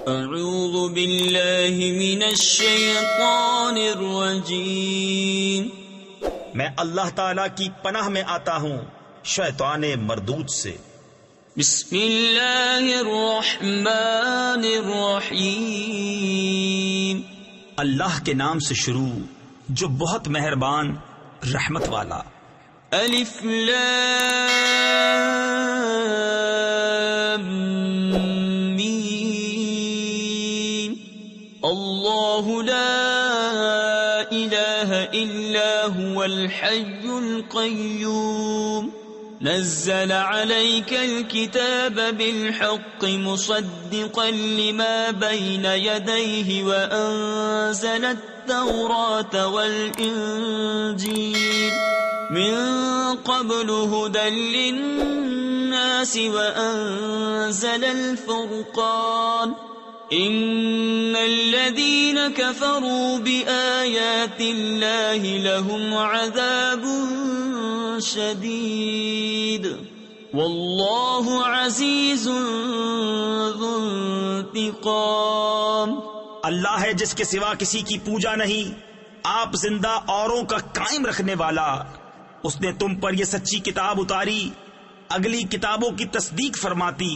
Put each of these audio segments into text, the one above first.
اعوذ باللہ من الشیطان الرجیم، میں اللہ تعالی کی پناہ میں آتا ہوں شیطان مردود سے۔ بسم اللہ الرحمن الرحیم، اللہ کے نام سے شروع جو بہت مہربان رحمت والا۔ الف لام میم، اللہ لا الہ الا هو الحی القیوم، نزل عليك الكتاب بالحق مصدقا لما بين يديه وأنزل التوراة والإنجيل من قبل هدى للناس وأنزل الفرقان، إن الذين كفروا بآيات الله لهم عذاب شدید واللہ عزیز ذو انتقام۔ اللہ ہے جس کے سوا کسی کی پوجا نہیں، آپ زندہ اوروں کا قائم رکھنے والا۔ اس نے تم پر یہ سچی کتاب اتاری، اگلی کتابوں کی تصدیق فرماتی،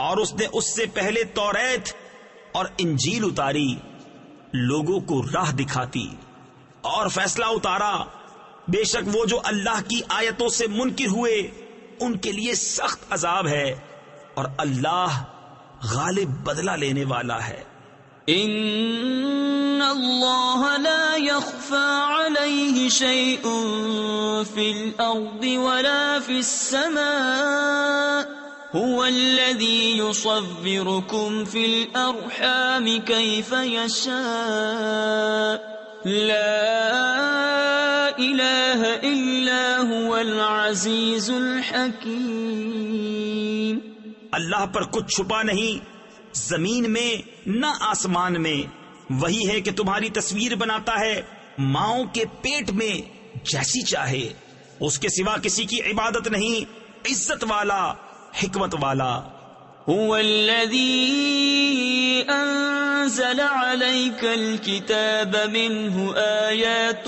اور اس نے اس سے پہلے توریت اور انجیل اتاری، لوگوں کو راہ دکھاتی، اور فیصلہ اتارا۔ بے شک وہ جو اللہ کی آیتوں سے منکر ہوئے ان کے لیے سخت عذاب ہے، اور اللہ غالب بدلہ لینے والا ہے۔ ان اللہ لا يخفى عليه شيء في الارض ولا في السماء، هو الذي يصوركم في الارحام كيف يشاء، لا الہ الا هو العزیز الحکیم۔ اللہ پر کچھ چھپا نہیں زمین میں نہ آسمان میں، وہی ہے کہ تمہاری تصویر بناتا ہے ماؤں کے پیٹ میں جیسی چاہے، اس کے سوا کسی کی عبادت نہیں، عزت والا حکمت والا۔ هو الذي أنزل عليك الكتاب منه آيات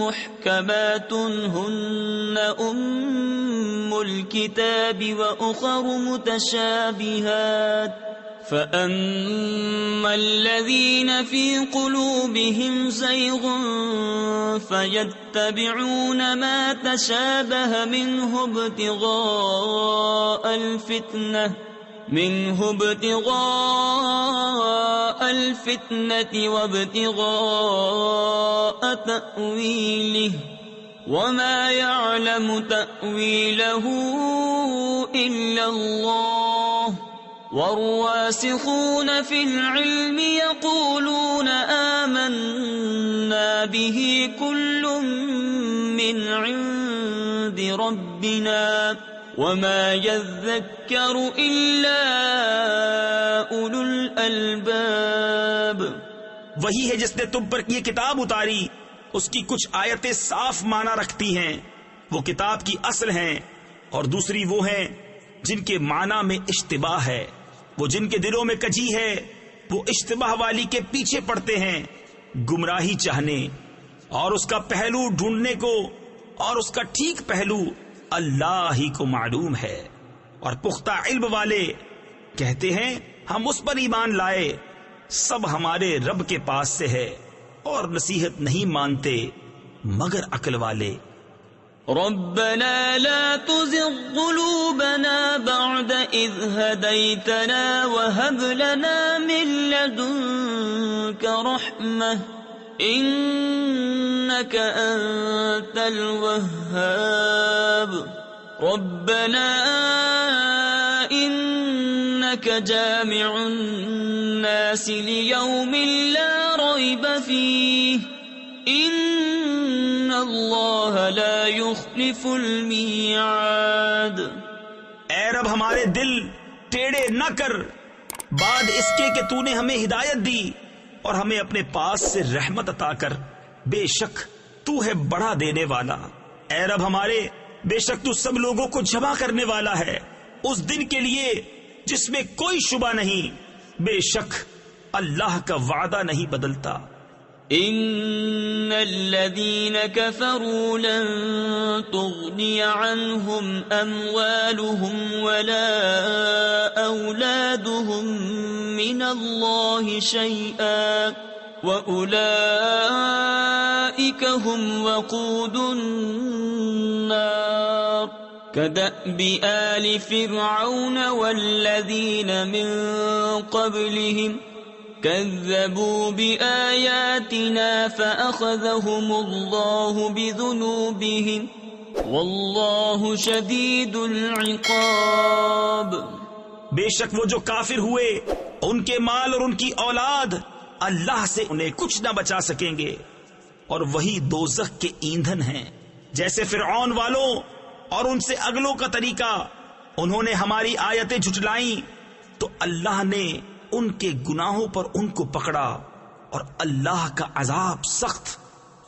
محكمات هن أم الكتاب وأخر متشابهات، فأما الذين في قلوبهم زيغ فيتبعون ما تشابه منه ابتغاء الفتنة وابتغاء تأويله وما يعلم تأويله إلا الله، والراسخون في العلم يقولون آمنا به كل من عند ربنا وما يذكر إلا أولو الألباب۔ وہی ہے جس نے تم پر یہ کتاب اتاری، اس کی کچھ آیتیں صاف معنی رکھتی ہیں، وہ کتاب کی اصل ہیں، اور دوسری وہ ہیں جن کے معنی میں اشتباہ ہے، وہ جن کے دلوں میں کجی ہے، وہ اشتباہ والی کے پیچھے پڑتے ہیں گمراہی چاہنے، اور اس کا پہلو ڈھونڈنے کو، اور اس کا ٹھیک پہلو اللہ ہی کو معلوم ہے۔ اور پختہ علم والے کہتے ہیں ہم اس پر ایمان لائے، سب ہمارے رب کے پاس سے ہے، اور نصیحت نہیں مانتے مگر عقل والے۔ ربنا لا تزغ قلوبنا بعد إذ هديتنا وهب لنا من لدنك رحمة إنك أنت الوهاب، ربنا إنك جامع الناس ليوم لا ريب فيه إن اللہ لا يخلف المیعاد۔ اے رب ہمارے دل ٹیڑے نہ کر بعد اس کے کہ تو نے ہمیں ہدایت دی، اور ہمیں اپنے پاس سے رحمت عطا کر، بے شک تو ہے بڑا دینے والا۔ اے رب ہمارے، بے شک تو سب لوگوں کو جمع کرنے والا ہے اس دن کے لیے جس میں کوئی شبہ نہیں، بے شک اللہ کا وعدہ نہیں بدلتا. ان الذين كفروا لن تغني عنهم اموالهم ولا اولادهم من الله شيئا واولئك هم وقود النار كدأب آل فرعون والذين من قبلهم كذبوا بآياتنا فأخذهم الله بذنوبهم والله شديد العقاب. بے شک وہ جو کافر ہوئے ان کے مال اور ان کی اولاد اللہ سے انہیں کچھ نہ بچا سکیں گے، اور وہی دوزخ کے ایندھن ہیں. جیسے فرعون والوں اور ان سے اگلوں کا طریقہ، انہوں نے ہماری آیتیں جھٹلائیں تو اللہ نے ان کے گناہوں پر ان کو پکڑا، اور اللہ کا عذاب سخت.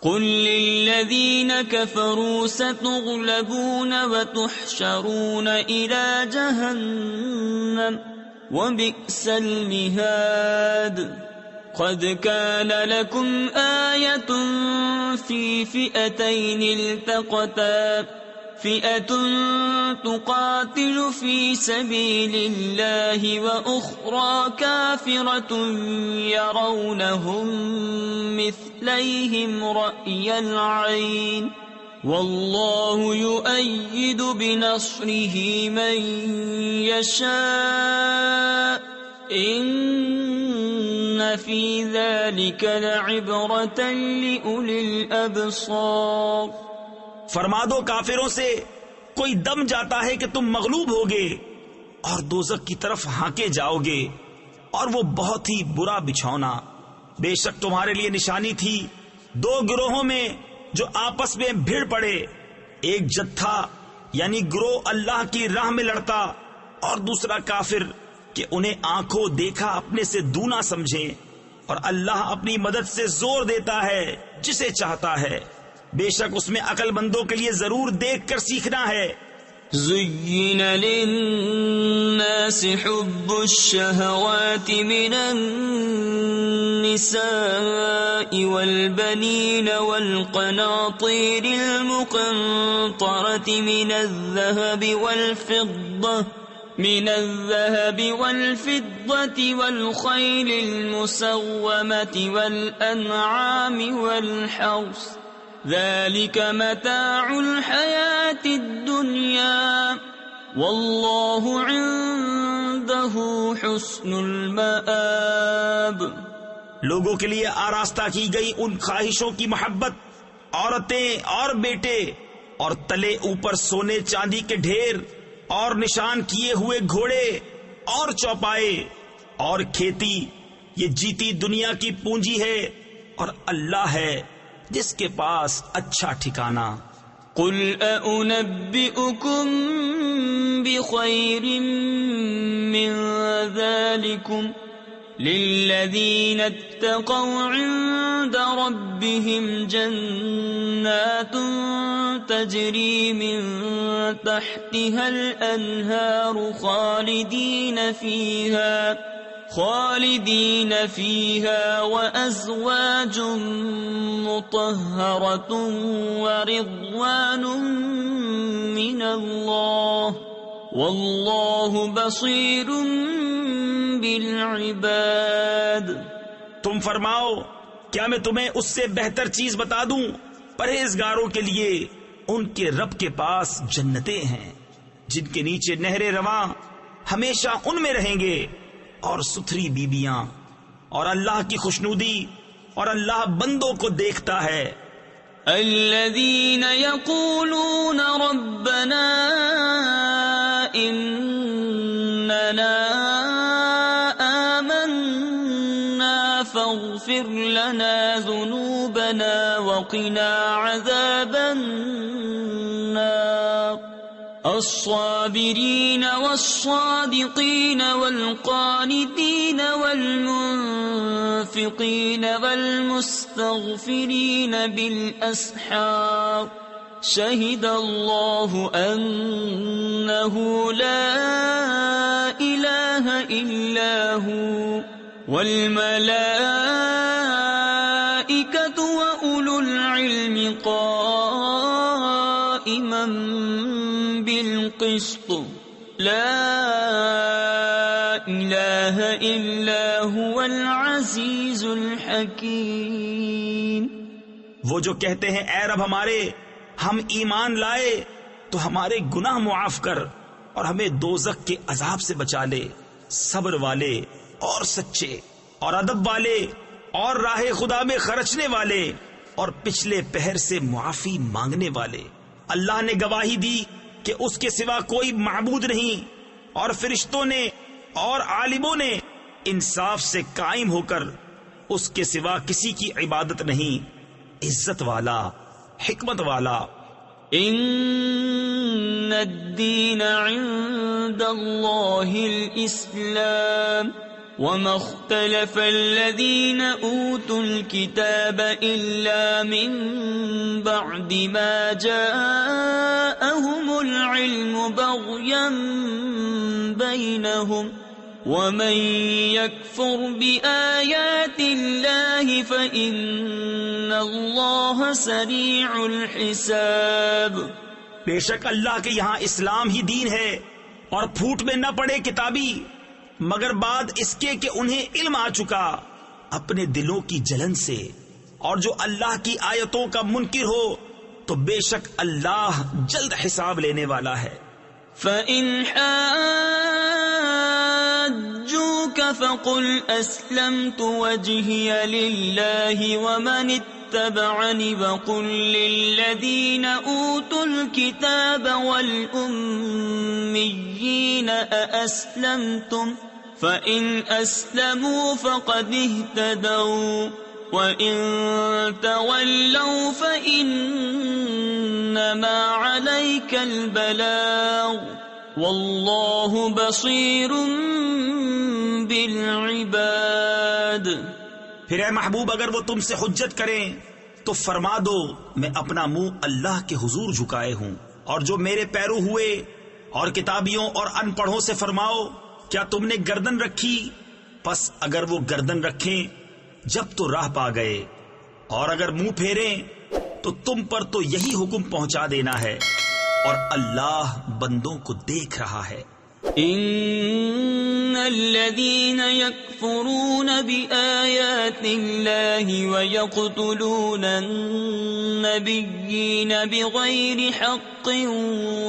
قل للذین کفروا ستغلبون وتحشرون الى جہنم وبئس المہاد. قد كان لكم آية في فئتين التقتا فئة تقاتل في سبيل الله وأخرى كافرة يرونهم مثليهم رأي العين والله يؤيد بنصره من يشاء إن في ذلك لعبرة لأولي الأبصار. فرما دو کافروں سے، کوئی دم جاتا ہے کہ تم مغلوب ہوگے اور دوزخ کی طرف ہانکے جاؤ گے، اور وہ بہت ہی برا بچھونا. بے شک تمہارے لیے نشانی تھی دو گروہوں میں جو آپس میں بھیڑ پڑے، ایک جتھا یعنی گروہ اللہ کی راہ میں لڑتا، اور دوسرا کافر کہ انہیں آنکھوں دیکھا اپنے سے دونا سمجھیں، اور اللہ اپنی مدد سے زور دیتا ہے جسے چاہتا ہے. بے شک اس میں عقل مندوں کے لیے ضرور دیکھ کر سیکھنا ہے. زین للناس حب الشہوات من النساء والبنین والقناطیر المقنطرة من الذهب والفضة والخيل المسومة والأنعام والحرث ذلك متاع الحياة الدنيا والله عنده حسن المآب. لوگوں کے لیے آراستہ کی گئی ان خواہشوں کی محبت، عورتیں اور بیٹے، اور تلے اوپر سونے چاندی کے ڈھیر، اور نشان کیے ہوئے گھوڑے اور چوپائے اور کھیتی، یہ جیتی دنیا کی پونجی ہے، اور اللہ ہے جس کے پاس اچھا ٹھکانہ. قل أأنبئكم بخير من ذلكم للذين اتقوا عند ربهم جنات تجري من تحتها الأنهار خالدين فيها وأزواج مطهرة ورضوان من الله والله بصير بالعباد. تم فرماؤ کیا میں تمہیں اس سے بہتر چیز بتا دوں؟ پرہیزگاروں کے لیے ان کے رب کے پاس جنتیں ہیں جن کے نیچے نہریں رواں، ہمیشہ ان میں رہیں گے، اور ستھری بیبیاں، اور اللہ کی خوشنودی، اور اللہ بندوں کو دیکھتا ہے. الذين يقولون ربنا إننا آمنا فاغفر لنا ذنوبنا وقنا عذاب النار. الصابرين والصادقين والقانتين والمنفقين والمستغفرين بالأسحار شهد الله أنه لا إله إلا هو والملائكة وأولو العلم قائما بالقسط لا إله إلا هو العزيز الحكيم۔ وہ جو کہتے ہیں اے رب ہمارے ہم ایمان لائے تو ہمارے گناہ معاف کر اور ہمیں دوزخ کے عذاب سے بچا لے، صبر والے اور سچے اور ادب والے اور راہ خدا میں خرچنے والے اور پچھلے پہر سے معافی مانگنے والے۔ اللہ نے گواہی دی کہ اس کے سوا کوئی معبود نہیں، اور فرشتوں نے اور عالموں نے انصاف سے قائم ہو کر اس کے سوا کسی کی عبادت نہیں، عزت والا حکمت والا۔ ان الدین عند اللہ الاسلام وما اختلف الذین اوتوا الكتاب الا من بعد ما جاءهم العلم بغیا بینہم ومن يكفر بآيات الله فإن الله سريع الحساب۔ بے شک اللہ کے یہاں اسلام ہی دین ہے، اور پھوٹ میں نہ پڑے کتابی مگر بعد اس کے کہ انہیں علم آ چکا اپنے دلوں کی جلن سے، اور جو اللہ کی آیتوں کا منکر ہو تو بے شک اللہ جلد حساب لینے والا ہے۔ فَإِنْ حَاجُّوكَ فَقُلْ أَسْلَمْتُ وَجْهِيَ لِلَّهِ وَمَنِ اتَّبَعَنِ وَقُلْ لِلَّذِينَ أُوتُوا الْكِتَابَ وَالْأُمِّيِّينَ أَأَسْلَمْتُمْ فَإِنْ أَسْلَمُوا فَقَدِ اهْتَدَوْا وَإِنْ تَوَلَّوْا فَإِنَّمَا عَلَيْكَ الْبَلَاغُ وَاللَّهُ بَصِيرٌ بِالْعِبَادِ۔ پھر اے محبوب اگر وہ تم سے حجت کریں تو فرما دو میں اپنا منہ اللہ کے حضور جھکائے ہوں، اور جو میرے پیرو ہوئے اور کتابیوں اور ان پڑھوں سے فرماؤ کیا تم نے گردن رکھی؟ پس اگر وہ گردن رکھیں جب تو راہ پا گئے، اور اگر منہ پھیریں تو تم پر تو یہی حکم پہنچا دینا ہے، اور اللہ بندوں کو دیکھ رہا ہے۔ ان الذين يكفرون بآيات الله ويقتلون النبيين بغير حق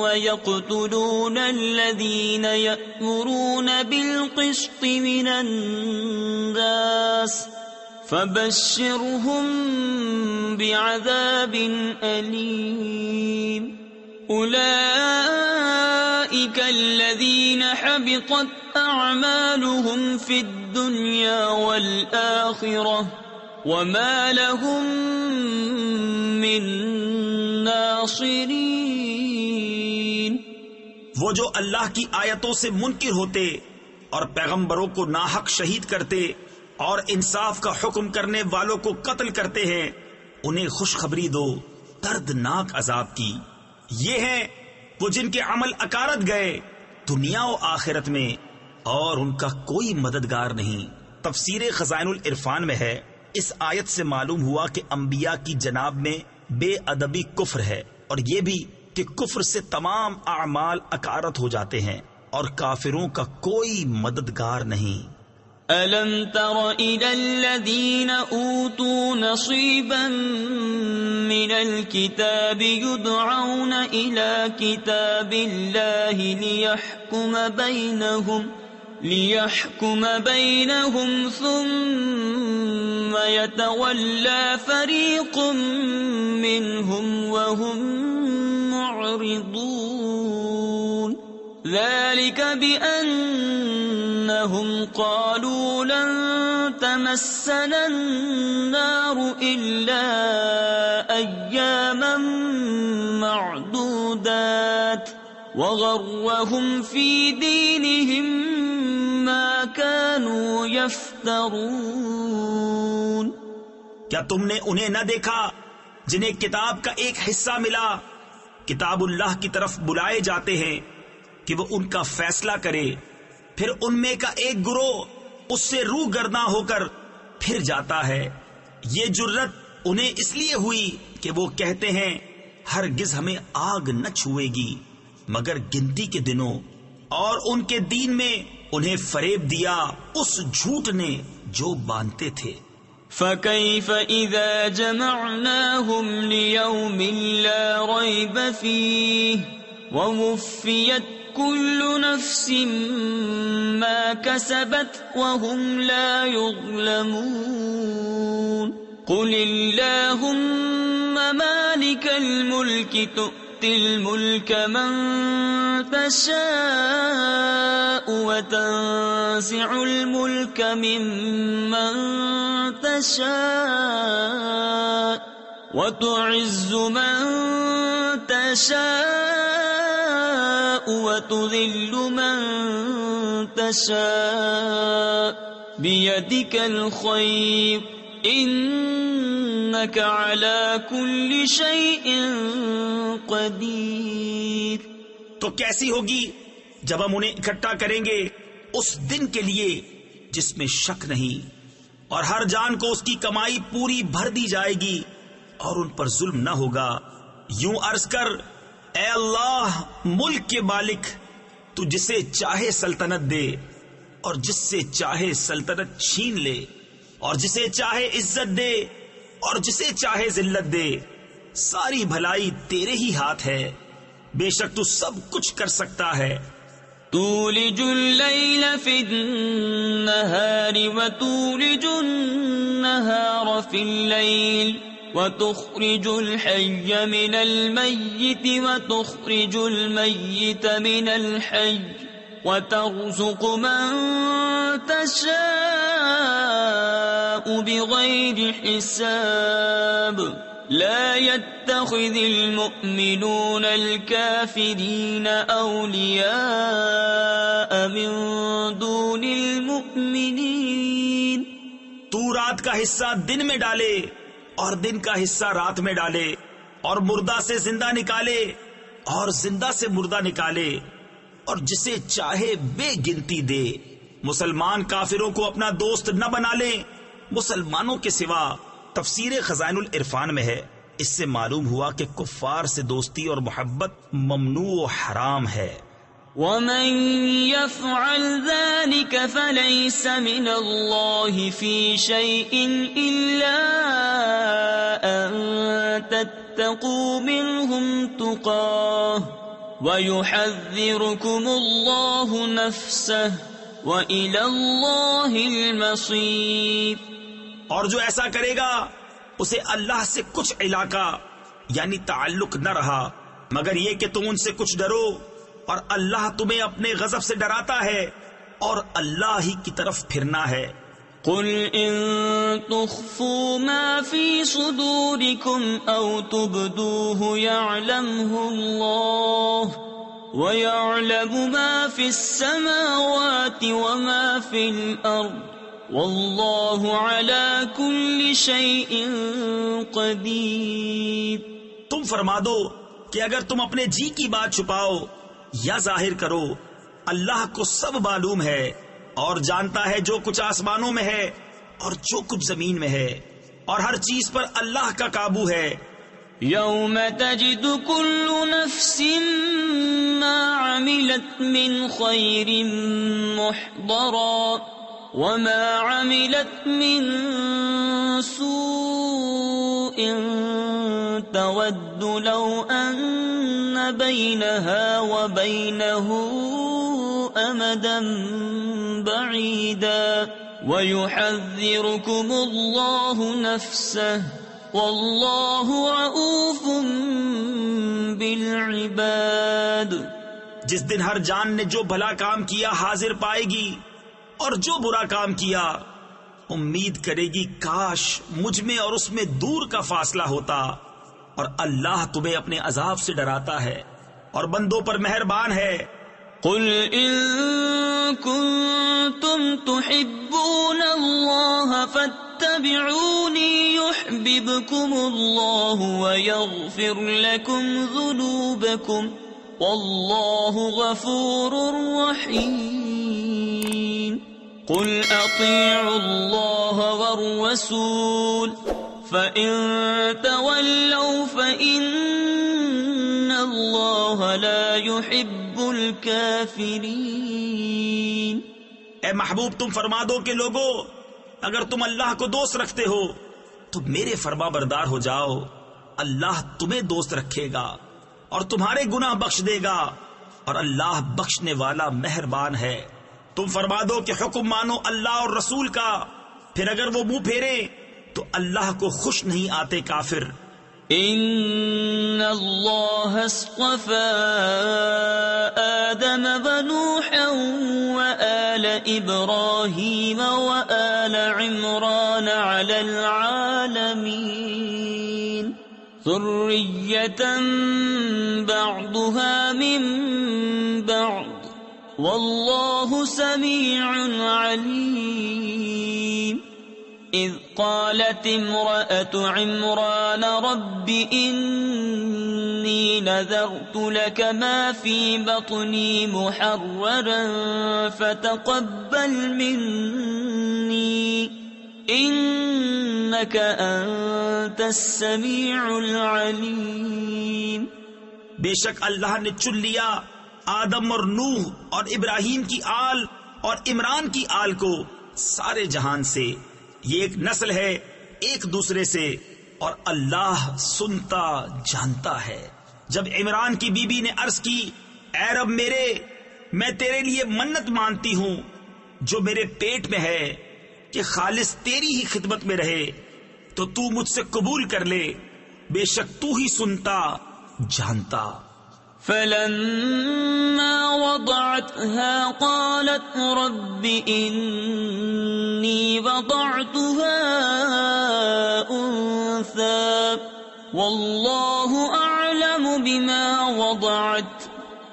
ويقتلون الذين يأمرون بالقسط من الناس فبشرهم بعذاب أليم۔ أولئك الذين حبطت أعمالهم في الدنيا والآخرة وما لهم من ناصرين۔ وہ جو اللہ کی آیتوں سے منکر ہوتے اور پیغمبروں کو ناحق شہید کرتے اور انصاف کا حکم کرنے والوں کو قتل کرتے ہیں، انہیں خوشخبری دو دردناک عذاب کی۔ یہ ہیں وہ جن کے عمل اکارت گئے دنیا و آخرت میں، اور ان کا کوئی مددگار نہیں۔ تفسیر خزائن العرفان میں ہے، اس آیت سے معلوم ہوا کہ انبیاء کی جناب میں بے ادبی کفر ہے، اور یہ بھی کہ کفر سے تمام اعمال اکارت ہو جاتے ہیں، اور کافروں کا کوئی مددگار نہیں۔ أَلَمْ تَرَ إِلَى الَّذِينَ أُوتُوا نَصِيبًا مِنَ الْكِتَابِ يُدْعَوْنَ إِلَى كِتَابِ اللَّهِ لِيَحْكُمَ بَيْنَهُمْ ثُمَّ يَتَوَلَّى فَرِيقٌ مِّنْهُمْ وَهُمْ مُعْرِضُونَ ذلك بأنهم قالوا لن تمسنا النار إلا أياما معدودات وغرهم في دينهم ما كانوا يفترون۔ کیا تم نے انہیں نہ دیکھا جنہیں کتاب کا ایک حصہ ملا کتاب اللہ کی طرف بلائے جاتے ہیں کہ وہ ان کا فیصلہ کرے، پھر ان میں کا ایک گروہ اس سے روگرداں ہو کر پھر جاتا ہے۔ یہ جرت انہیں اس لیے ہوئی کہ وہ کہتے ہیں ہرگز ہمیں آگ نہ چھوئے گی مگر گنتی کے دنوں، اور ان کے دین میں انہیں فریب دیا اس جھوٹ نے جو باندھتے تھے۔ فَكَيْفَ إِذَا جَمَعْنَاهُمْ لِيَوْمٍ لَا رَيْبَ فِيهِ وَوُفِّيَتْ كُلُّ نَفْسٍ مَا كَسَبَتْ وَهُمْ لَا يُظْلَمُونَ قُلِ اللَّهُمَّ مَالِكَ الْمُلْكِ تُؤْتِي الْمُلْكَ مَن تَشَاءُ وَتَنزِعُ الْمُلْكَ مِمَّن تَشَاءُ وَتُعِزُّ مَن تَشَاءُ وَتُذِلُّ مَن تَشَاءُ بِيَدِكَ الْخَيْرُ إِنَّكَ عَلَى كُلِّ شَيْءٍ قَدِيرٌ۔ تو کیسی ہوگی جب ہم انہیں اکٹھا کریں گے اس دن کے لیے جس میں شک نہیں، اور ہر جان کو اس کی کمائی پوری بھر دی جائے گی اور ان پر ظلم نہ ہوگا۔ یوں عرض کر اے اللہ ملک کے مالک، تو جسے چاہے سلطنت دے اور جس سے چاہے سلطنت چھین لے، اور جسے چاہے عزت دے اور جسے چاہے ذلت دے، ساری بھلائی تیرے ہی ہاتھ ہے، بے شک تو سب کچھ کر سکتا ہے۔ تولج اللیل فی النہار وتولج النہار فی اللیل وتخرج الحی من المیت وتخرج المیت من الحی وترزق من تشاء بغیر حساب لا يتخذ المؤمنون الكافرين أولياء من دون المؤمنين۔ تو رات کا حصہ دن میں ڈالے اور دن کا حصہ رات میں ڈالے، اور مردہ سے زندہ نکالے اور زندہ سے مردہ نکالے، اور جسے چاہے بے گنتی دے۔ مسلمان کافروں کو اپنا دوست نہ بنا لیں مسلمانوں کے سوا۔ تفسیر خزائن العرفان میں ہے، اس سے معلوم ہوا کہ کفار سے دوستی اور محبت ممنوع و حرام ہے۔ وَمَن يَفْعَلْ ذَلِكَ فَلَيْسَ مِنَ اللَّهِ فِي شَيْءٍ إِلَّا أَن تَتَّقُوا مِنْهُمْ تُقَاةً وَيُحَذِّرُكُمُ اللَّهُ نَفْسَهُ وَإِلَى اللَّهِ الْمَصِيرُ۔ اور جو ایسا کرے گا اسے اللہ سے کچھ علاقہ یعنی تعلق نہ رہا مگر یہ کہ تم ان سے کچھ ڈرو، اور اللہ تمہیں اپنے غضب سے ڈراتا ہے اور اللہ ہی کی طرف پھرنا ہے۔ قل ان تخفوا ما في صدوركم او تبدوه يعلمه الله ويعلم ما في السماوات وما في الارض واللہ علی کل شیء قدیر۔ تم فرما دو کہ اگر تم اپنے جی کی بات چھپاؤ یا ظاہر کرو، اللہ کو سب معلوم ہے اور جانتا ہے جو کچھ آسمانوں میں ہے اور جو کچھ زمین میں ہے، اور ہر چیز پر اللہ کا قابو ہے۔ یوم تجد کل نفس ما عملت من خیر محضرا وما عملت من سوء تود لو ان بينها وبينه امدا بعيدا ويحذركم الله نفسه والله رؤوف بالعباد۔ جس دن ہر جان نے جو بھلا کام کیا حاضر پائے گی اور جو برا کام کیا امید کرے گی کاش مجھ میں اور اس میں دور کا فاصلہ ہوتا، اور اللہ تمہیں اپنے عذاب سے ڈراتا ہے اور بندوں پر مہربان ہے۔ قل ان كنتم تحبون الله فاتبعوني يحببكم الله ويغفر لكم ذنوبكم والله غفور رحيم. قل أطيعوا الله والرسول فإن تولوا فإن الله لا يحب الكافرين. اے محبوب تم فرما دو کہ لوگو اگر تم اللہ کو دوست رکھتے ہو تو میرے فرما بردار ہو جاؤ، اللہ تمہیں دوست رکھے گا اور تمہارے گناہ بخش دے گا اور اللہ بخشنے والا مہربان ہے. تم فرما دو کہ حکم مانو اللہ اور رسول کا، پھر اگر وہ منہ پھیرے تو اللہ کو خوش نہیں آتے کافر. ان اللہ اصطفى آدم ونوحا وآل ابراہیم وآل عمران على العالمین ذریة بعضها من بعض واللہ سمیع علیم. اذ قالت امرأة عمران رب انی نذرت لك ما في بطني محررا فتقبل مني انك انت السميع العليم. بے شک اللہ نے چن لیا آدم اور نوح اور ابراہیم کی آل اور عمران کی آل کو سارے جہان سے. یہ ایک نسل ہے ایک دوسرے سے اور اللہ سنتا جانتا ہے. جب عمران کی بی بی نے عرض کی اے رب میرے، میں تیرے لیے منت مانتی ہوں جو میرے پیٹ میں ہے کہ خالص تیری ہی خدمت میں رہے، تو تو مجھ سے قبول کر لے، بے شک تو ہی سنتا جانتا. فلما وضعتها قالت رب إني وضعتها أنثى والله أعلم بما وضعت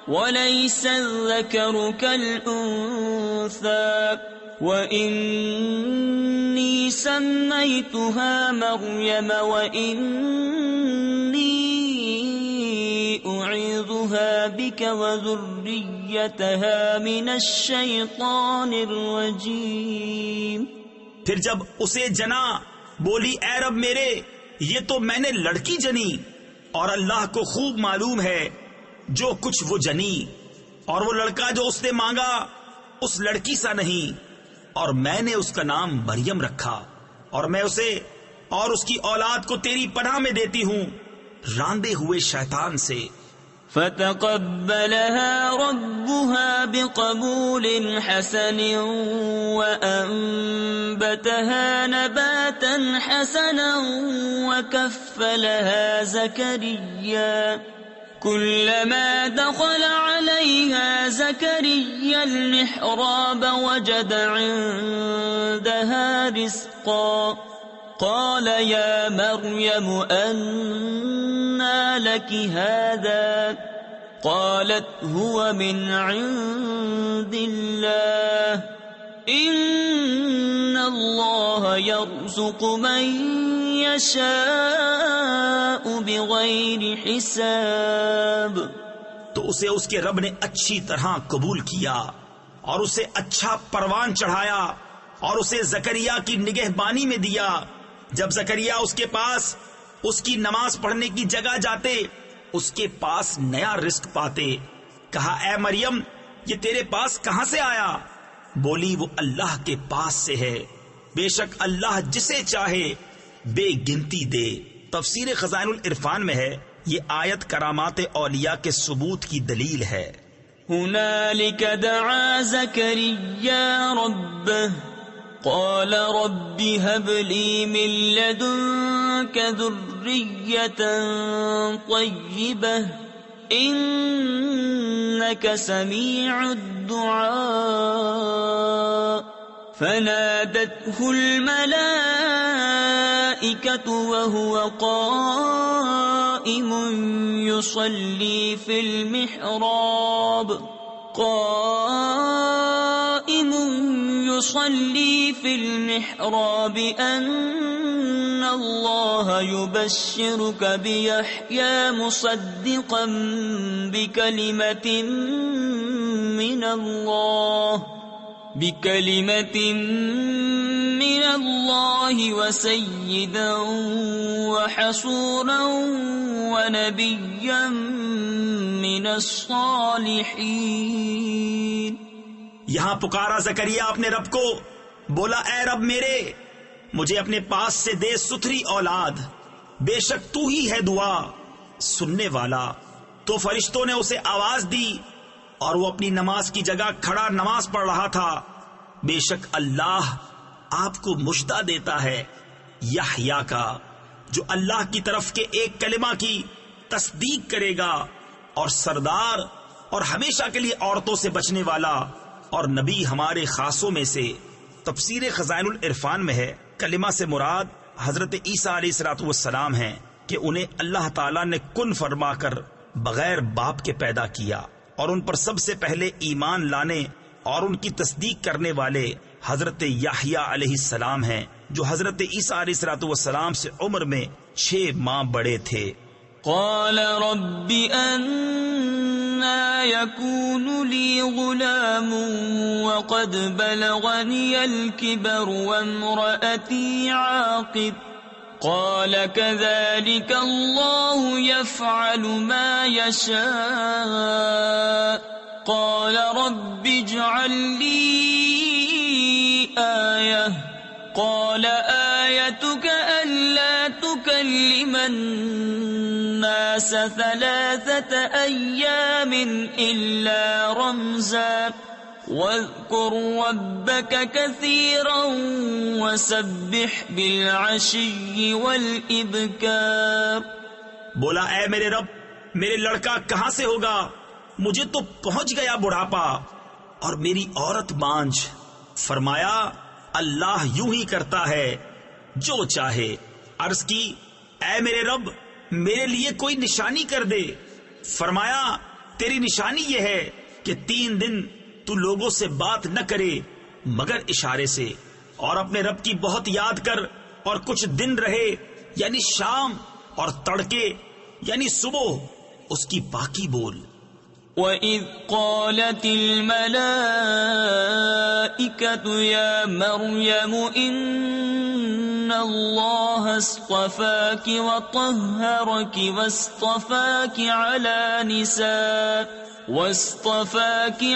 وليس الذكر كالأنثى وإني سميتها مريم وإني أعيذها بك وذريتها من الشيطان الرجيم. پھر جب اسے جنا بولی اے رب میرے، یہ تو میں نے لڑکی جنی اور اللہ کو خوب معلوم ہے جو کچھ وہ جنی، اور وہ لڑکا جو اس نے مانگا اس لڑکی سا نہیں، اور میں نے اس کا نام مریم رکھا، اور میں اسے اور اس کی اولاد کو تیری پناہ میں دیتی ہوں راندے ہوئے شیطان سے. فتقبلها ربها بقبول حسن وأنبتها نباتا حسنا وكفلها زكريا كلما دخل عليها زكريا المحراب وجد عندها رزقا قال يا مريم أنى لك هذا قالت هو من عند الله إن الله يرزق من يشاء بغير حساب. تو اسے اس کے رب نے اچھی طرح قبول کیا اور اسے اچھا پروان چڑھایا اور اسے زکریا کی نگہبانی میں دیا. جب زکریا اس کے پاس اس کی نماز پڑھنے کی جگہ جاتے اس کے پاس نیا رزق پاتے. کہا اے مریم یہ تیرے پاس کہاں سے آیا؟ بولی وہ اللہ کے پاس سے ہے، بے شک اللہ جسے چاہے بے گنتی دے. تفسیر خزائن العرفان میں ہے یہ آیت کرامات اولیاء کے ثبوت کی دلیل ہے. هنالك دعا زكريا ربه قال رب هب لي من لدنك ذرية طيبة إنك سميع الدعاء. فنادته الملائكة وهو قائم يصلي في المحراب قال يصلي في المحراب أن الله يبشرك بيحيى مصدقا بكلمة من الله وسيدا وحصورا ونبيا من الصالحين۔ یہاں پکارا زکریا اپنے رب کو، بولا اے رب میرے، مجھے اپنے پاس سے دے ستھری اولاد، بے شک تو ہی ہے دعا سننے والا۔ تو فرشتوں نے اسے آواز دی اور وہ اپنی نماز کی جگہ کھڑا نماز پڑھ رہا تھا۔ بے شک اللہ آپ کو مژدہ دیتا ہے یحییٰ کا، جو اللہ کی طرف کے ایک کلمہ کی تصدیق کرے گا، اور سردار اور ہمیشہ کے لیے عورتوں سے بچنے والا اور نبی ہمارے خاصوں میں سے۔ تفسیر خزائن العرفان میں ہے کلمہ سے مراد حضرت عیسیٰ علیہ السلام ہیں کہ انہیں اللہ تعالیٰ نے کن فرما کر بغیر باپ کے پیدا کیا، اور ان پر سب سے پہلے ایمان لانے اور ان کی تصدیق کرنے والے حضرت یحییٰ علیہ السلام ہیں، جو حضرت عیسیٰ علیہ السلام سے عمر میں 6 ماہ بڑے تھے۔ قال رب أنا يكون لي غلام وقد بلغني الكبر وامرأتي عاقر قال كذلك الله يفعل ما يشاء قال رب اجعل لي آية قال آيتك ألا تكلم الناس 3 أيام إلا رمزا واذكر ربك كثيرا وسبح بالعشي والإبكار۔ بولا اے میرے رب، میرے لڑکا کہاں سے ہوگا؟ مجھے تو پہنچ گیا بڑھاپا اور میری عورت بانجھ۔ فرمایا اللہ یوں ہی کرتا ہے جو چاہے۔ عرض کی اے میرے رب، میرے لیے کوئی نشانی کر دے۔ فرمایا تیری نشانی یہ ہے کہ 3 دن تو لوگوں سے بات نہ کرے مگر اشارے سے، اور اپنے رب کی بہت یاد کر، اور کچھ دن رہے یعنی شام، اور تڑکے یعنی صبح اس کی پاکی بول۔ وَإِذْ قَالَتِ الْمَلَائِكَةُ يَا مَرْيَمُ إِنَّ اللَّهَ اصْطَفَاكِ وَطَهَّرَكِ وَاصْطَفَاكِ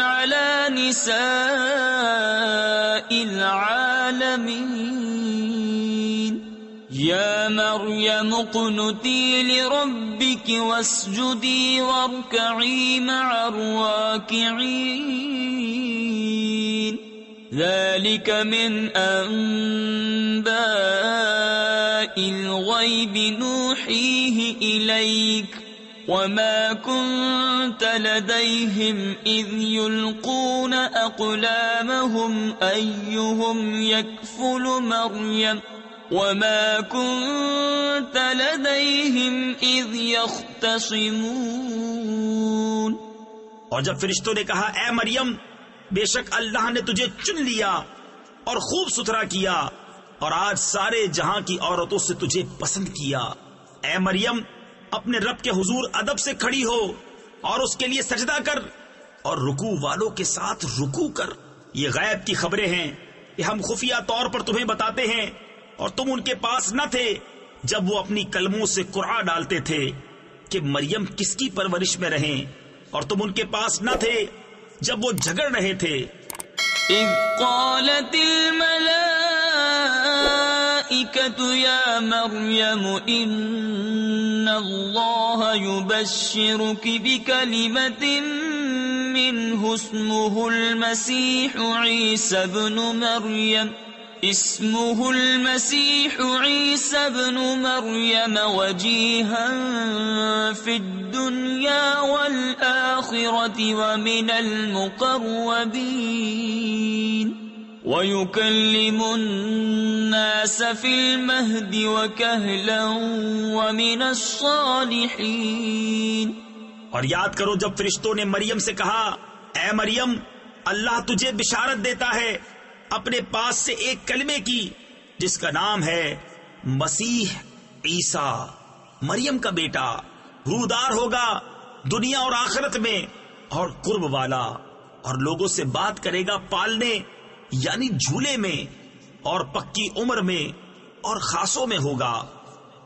عَلَى نِسَاءِ الْعَالَمِينَ۔ يَا مَرْيَمُ اقْنُتِي لِرَبِّكِ وَاسْجُدِي وَارْكَعِي مَعَ الرَّاكِعِينَ۔ ذَلِكَ مِنْ أَنْبَاءِ الْغَيْبِ نُوحِيهِ إِلَيْكَ وَمَا كُنْتَ لَدَيْهِمْ إِذْ يُلْقُونَ أَقْلَامَهُمْ أَيُّهُمْ يَكْفُلُ مَرْيَمَ وَمَا كُنْتَ لَدَيْهِمْ إِذْ يَخْتَصِمُونَ۔ اور جب فرشتوں نے کہا اے مریم، بے شک اللہ نے تجھے چن لیا اور خوب ستھرا کیا، اور آج سارے جہاں کی عورتوں سے تجھے پسند کیا، اے مریم اپنے رب کے حضور ادب سے کھڑی ہو اور اس کے لیے سجدہ کر، اور رکوع والوں کے ساتھ رکوع کر۔ یہ غیب کی خبریں ہیں کہ ہم خفیہ طور پر تمہیں بتاتے ہیں، اور تم ان کے پاس نہ تھے جب وہ اپنی قلموں سے قرعہ ڈالتے تھے کہ مریم کس کی پرورش میں رہیں، اور تم ان کے پاس نہ تھے جب وہ جھگڑ رہے تھے۔ اذ قالت الملائکۃ یا مریم ان اللہ یبشرک بکلمۃ منہ اسمہ المسیح عیسی ابن مریم وجیہا فی الدنیا والآخرة ومن المقربین وَيُكَلِّمُ النَّاسَ فِي الْمَهْدِ وَكَهْلًا وَمِنَ الصَّالِحِينَ۔ اور یاد کرو جب فرشتوں نے مریم سے کہا اے مریم، اللہ تجھے بشارت دیتا ہے اپنے پاس سے ایک کلمے کی جس کا نام ہے مسیح عیسیٰ، مریم کا بیٹا، رودار ہوگا دنیا اور آخرت میں، اور قرب والا، اور لوگوں سے بات کرے گا پالنے یعنی جھولے میں، اور پکی عمر میں اور خاصوں میں ہوگا۔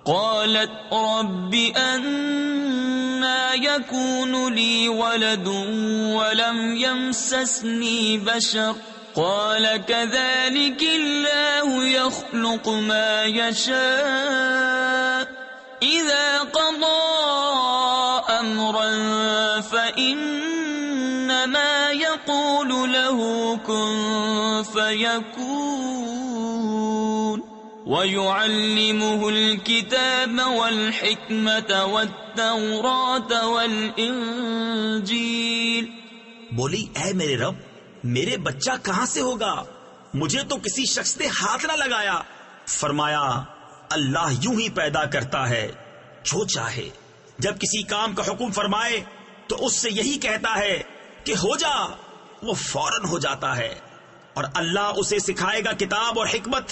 قالت رب أنا يكون لي ولد ولم يمسسني بشر قال كذلك الله يخلق ما يشاء إذا قضى أمرا فإنما يقول له كن فيكون وَيُعَلِّمُهُ الْكِتَابَ وَالْحِكْمَةَ وَالتَّوْرَاةَ وَالْإِنْجِيلَ۔ بولی اے میرے رب، میرے بچہ کہاں سے ہوگا؟ مجھے تو کسی شخص نے ہاتھ نہ لگایا۔ فرمایا اللہ یوں ہی پیدا کرتا ہے جو چاہے، جب کسی کام کا حکم فرمائے تو اس سے یہی کہتا ہے کہ ہو جا، وہ فوراً ہو جاتا ہے، اور اللہ اسے سکھائے گا کتاب اور حکمت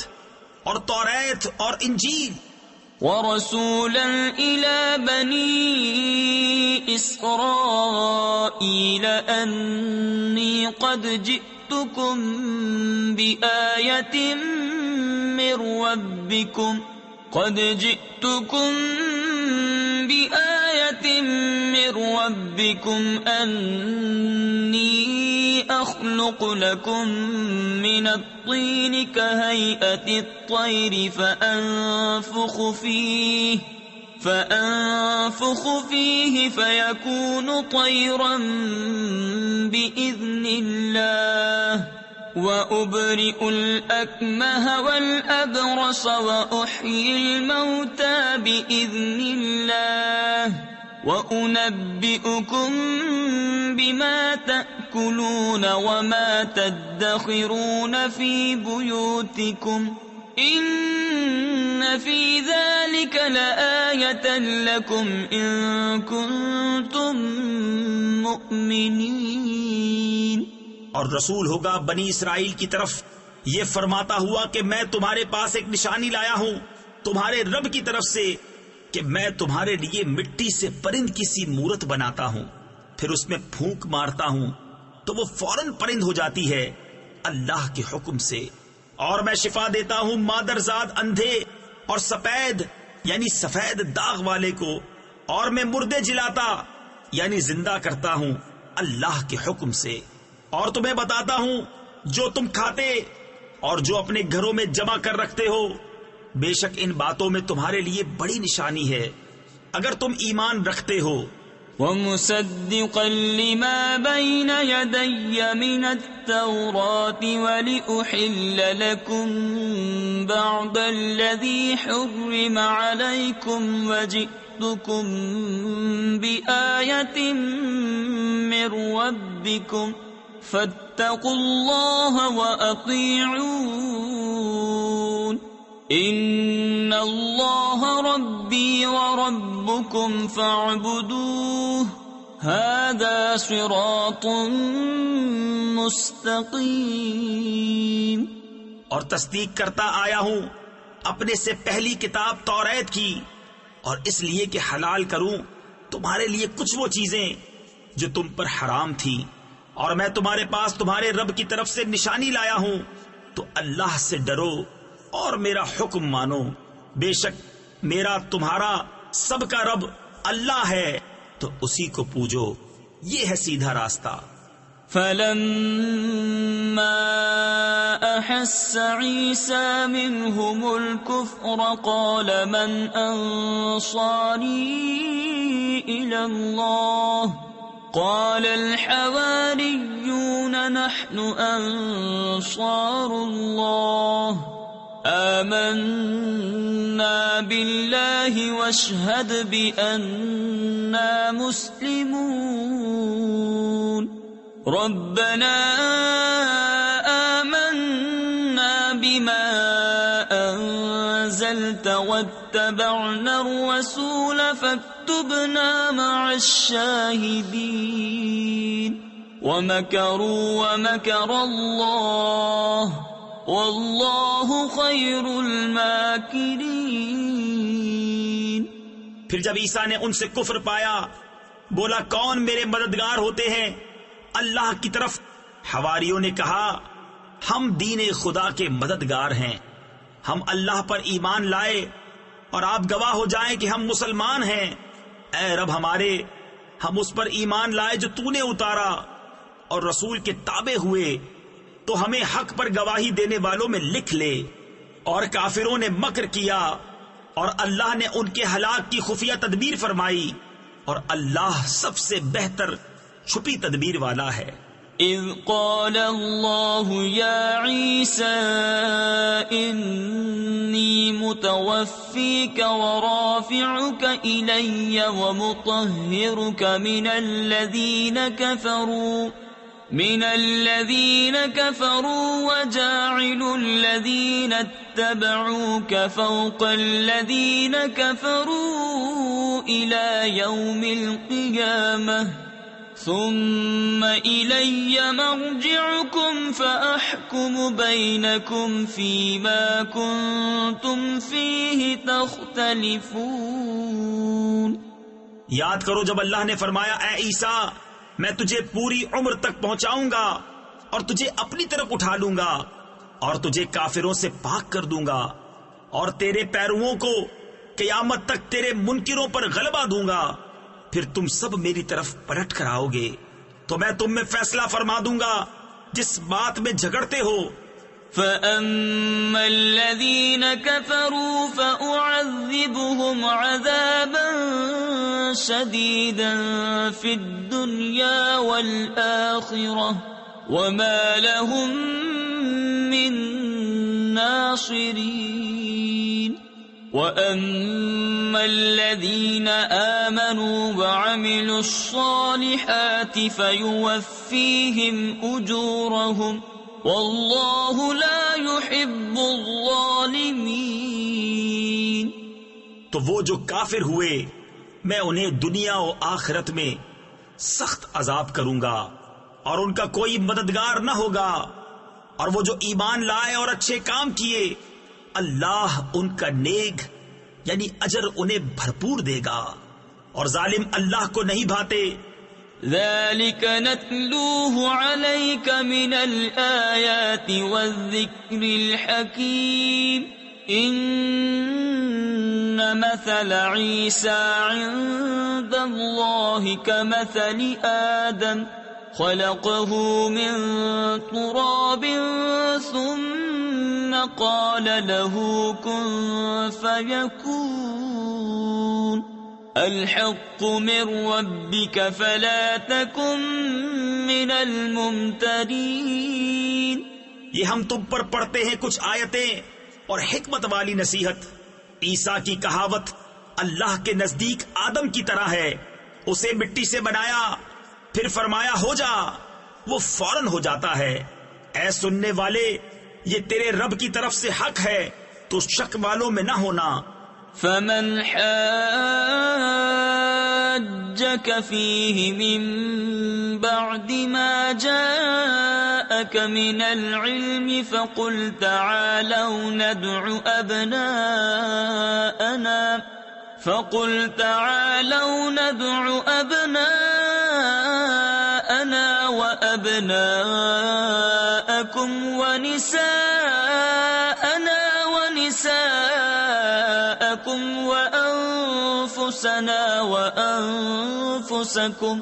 اور توریت اور انجیل۔ وَرَسُولًا إِلَى بَنِي إِسْرَائِيلَ أَنِّي قَدْ جِئْتُكُمْ بِآيَةٍ مِّن رَّبِّكُمْ أَنِّي أَخْلُقُ لَكُم مِّنَ الطِّينِ كَهَيْئَةِ الطَّيْرِ فَأَنفُخُ فِيهِ فَيَكُونُ طَيْرًا بِإِذْنِ اللَّهِ وَأُبْرِئُ الْأَكْمَهَ وَالْأَبْرَصَ وَأُحْيِي الْمَوْتَى بِإِذْنِ اللَّهِ وَأُنَبِّئُكُم بِمَا تَأْكُلُونَ وَمَا تَدَّخِرُونَ فِي بُيُوتِكُمْ إِنَّ فِي ذَلِكَ لَآيَةً لَكُمْ إِن كُنتُم مُؤْمِنِينَ۔ اور رسول ہوگا بنی اسرائیل کی طرف یہ فرماتا ہوا کہ میں تمہارے پاس ایک نشانی لایا ہوں تمہارے رب کی طرف سے، کہ میں تمہارے لیے مٹی سے پرند کی سی مورت بناتا ہوں، پھر اس میں پھونک مارتا ہوں تو وہ فوراً پرند ہو جاتی ہے اللہ کے حکم سے، اور میں شفا دیتا ہوں مادرزاد اندھے اور سفید یعنی سفید داغ والے کو، اور میں مردے جلاتا یعنی زندہ کرتا ہوں اللہ کے حکم سے، اور تمہیں بتاتا ہوں جو تم کھاتے اور جو اپنے گھروں میں جمع کر رکھتے ہو، بے شک ان باتوں میں تمہارے لیے بڑی نشانی ہے اگر تم ایمان رکھتے ہو۔ وَمُصَدِّقًا لِمَا بَيْنَ يَدَيَّ مِنَ التَّوْرَاةِ وَلِأُحِلَّ لَكُم بَعْضَ الَّذِي حُرِّمَ عَلَيْكُمْ وَجِئْتُكُم بِآيَةٍ مِّن رَّبِّكُمْ فَاتَّقُوا اللَّهَ وَأَطِيعُونِ إِنَّ اللَّهَ رَبِّي وَرَبُّكُمْ فَاعْبُدُوهُ هَذَا صِرَاطٌ مُسْتَقِيمٌ۔ اور تصدیق کرتا آیا ہوں اپنے سے پہلی کتاب توریت کی، اور اس لیے کہ حلال کروں تمہارے لیے کچھ وہ چیزیں جو تم پر حرام تھی، اور میں تمہارے پاس تمہارے رب کی طرف سے نشانی لایا ہوں، تو اللہ سے ڈرو اور میرا حکم مانو، بے شک میرا تمہارا سب کا رب اللہ ہے، تو اسی کو پوجو، یہ ہے سیدھا راستہ۔ فَلَمَّا أَحَسَّ عِيسَى مِنْهُمُ الْكُفْرَ قَالَ مَنْ أَنصَارِي إِلَى اللَّهِ قَالَ الْحَوَارِيُّونَ نَحْنُ أَنصَارُ اللَّهِ آمَنَّا بِاللَّهِ وَاشْهَدْ بِأَنَّا مُسْلِمُونَ رَبَّنَا آمَنَّا بِمَا أَنزَلْتَ وَاتَّبَعْنَا الرَّسُولَ فَاكْتُبْنَا مَعَ الشَّاهِدِينَ وَمَكَرُوا وَمَكَرَ اللَّهُ واللہ خیر الماکرین۔ پھر جب عیسیٰ نے ان سے کفر پایا، بولا کون میرے مددگار ہوتے ہیں اللہ کی طرف؟ حواریوں نے کہا ہم دین خدا کے مددگار ہیں، ہم اللہ پر ایمان لائے اور آپ گواہ ہو جائیں کہ ہم مسلمان ہیں۔ اے رب ہمارے، ہم اس پر ایمان لائے جو تو نے اتارا اور رسول کے تابع ہوئے، تو ہمیں حق پر گواہی دینے والوں میں لکھ لے۔ اور کافروں نے مکر کیا اور اللہ نے ان کے ہلاک کی خفیہ تدبیر فرمائی، اور اللہ سب سے بہتر چھپی تدبیر والا ہے۔ اذ قال اللہ یا عیسیٰ انی متوفیک ورافعک الی ومطہرک من الذین کفروا وجاعل الذین اتبعوک فوق الذین کفروا الی یوم القیامہ ثم الی مرجعکم فاحکم بینکم فیما کنتم فیہ تختلفون۔ یاد کرو جب اللہ نے فرمایا اے عیسیٰ میں تجھے پوری عمر تک پہنچاؤں گا اور تجھے اپنی طرف اٹھا لوں گا اور تجھے کافروں سے پاک کر دوں گا اور تیرے پیرووں کو قیامت تک تیرے منکروں پر غلبہ دوں گا، پھر تم سب میری طرف پلٹ کر آؤ گے تو میں تم میں فیصلہ فرما دوں گا جس بات میں جھگڑتے ہو۔ فَأَمَّا الَّذِينَ كَفَرُوا فَأُعَذِّبُهُمْ عَذَابًا شَدِيدًا فِي الدُّنْيَا وَالْآخِرَةِ وَمَا لَهُم مِّن نَّاصِرِينَ۔ وَأَمَّا الَّذِينَ آمَنُوا وَعَمِلُوا الصَّالِحَاتِ فَيُوَفِّيهِمْ أُجُورَهُمْ واللہ لا يحب الظالمین۔ تو وہ جو کافر ہوئے میں انہیں دنیا و آخرت میں سخت عذاب کروں گا اور ان کا کوئی مددگار نہ ہوگا، اور وہ جو ایمان لائے اور اچھے کام کیے اللہ ان کا نیک یعنی اجر انہیں بھرپور دے گا، اور ظالم اللہ کو نہیں بھاتے۔ ذلك نتلوه عليك من الآيات والذكر الحكيم إن مثل عيسى عند الله كمثل آدم خلقه من تراب ثم قال له كن فيكون الحق من ربك فلا تكن من الممترين۔ یہ ہم تم پر پڑھتے ہیں کچھ آیتیں اور حکمت والی نصیحت۔ عیسیٰ کی کہاوت اللہ کے نزدیک آدم کی طرح ہے، اسے مٹی سے بنایا پھر فرمایا ہو جا، وہ فوراً ہو جاتا ہے۔ اے سننے والے یہ تیرے رب کی طرف سے حق ہے، تو شک والوں میں نہ ہونا۔ فمن حاجك فيه من بعد ما جاءك من العلم فقل تعالوا ندع أبناءنا وأبناءكم ونساءنا ونساءكم وأنفسنا وأنفسكم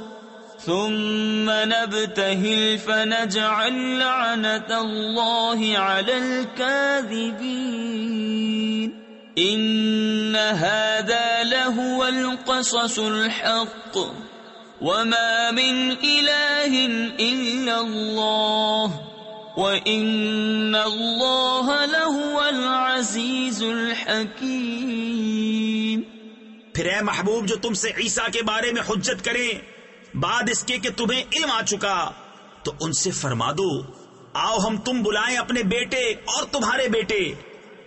ثم نبتهل فنجعل لعنة الله على الكاذبين إن هذا لهو القصص الحق وما من إله إلا الله وَإِنَّ اللَّهَ لَهُوَ الْعَزِيزُ الْحَكِيمُ۔ پھر اے محبوب جو تم سے عیسیٰ کے بارے میں حجت کریں بعد اس کے کہ تمہیں علم آ چکا، تو ان سے فرما دو آؤ ہم تم بلائیں اپنے بیٹے اور تمہارے بیٹے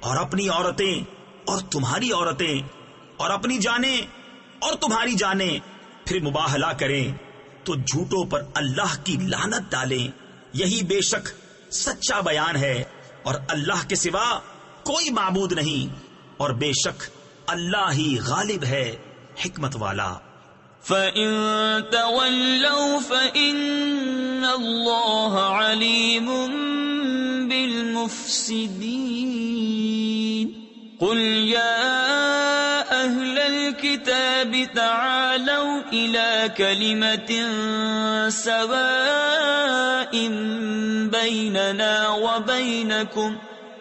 اور اپنی عورتیں اور تمہاری عورتیں اور اپنی جانیں اور تمہاری جانیں، پھر مباہلہ کریں تو جھوٹوں پر اللہ کی لعنت ڈالیں، یہی بے شک سچا بیان ہے اور اللہ کے سوا کوئی معبود نہیں، اور بے شک اللہ ہی غالب ہے، حکمت والا۔ فَإِن تَوَلَّوْا فَإِنَّ اللَّهَ عَلِيمٌ بِالْمُفْسِدِينَ قُلْ يَا أَهْلَ الْكِتَابِ تَعَالَوْا إِلَى كَلِمَةٍ سَوَاءٍ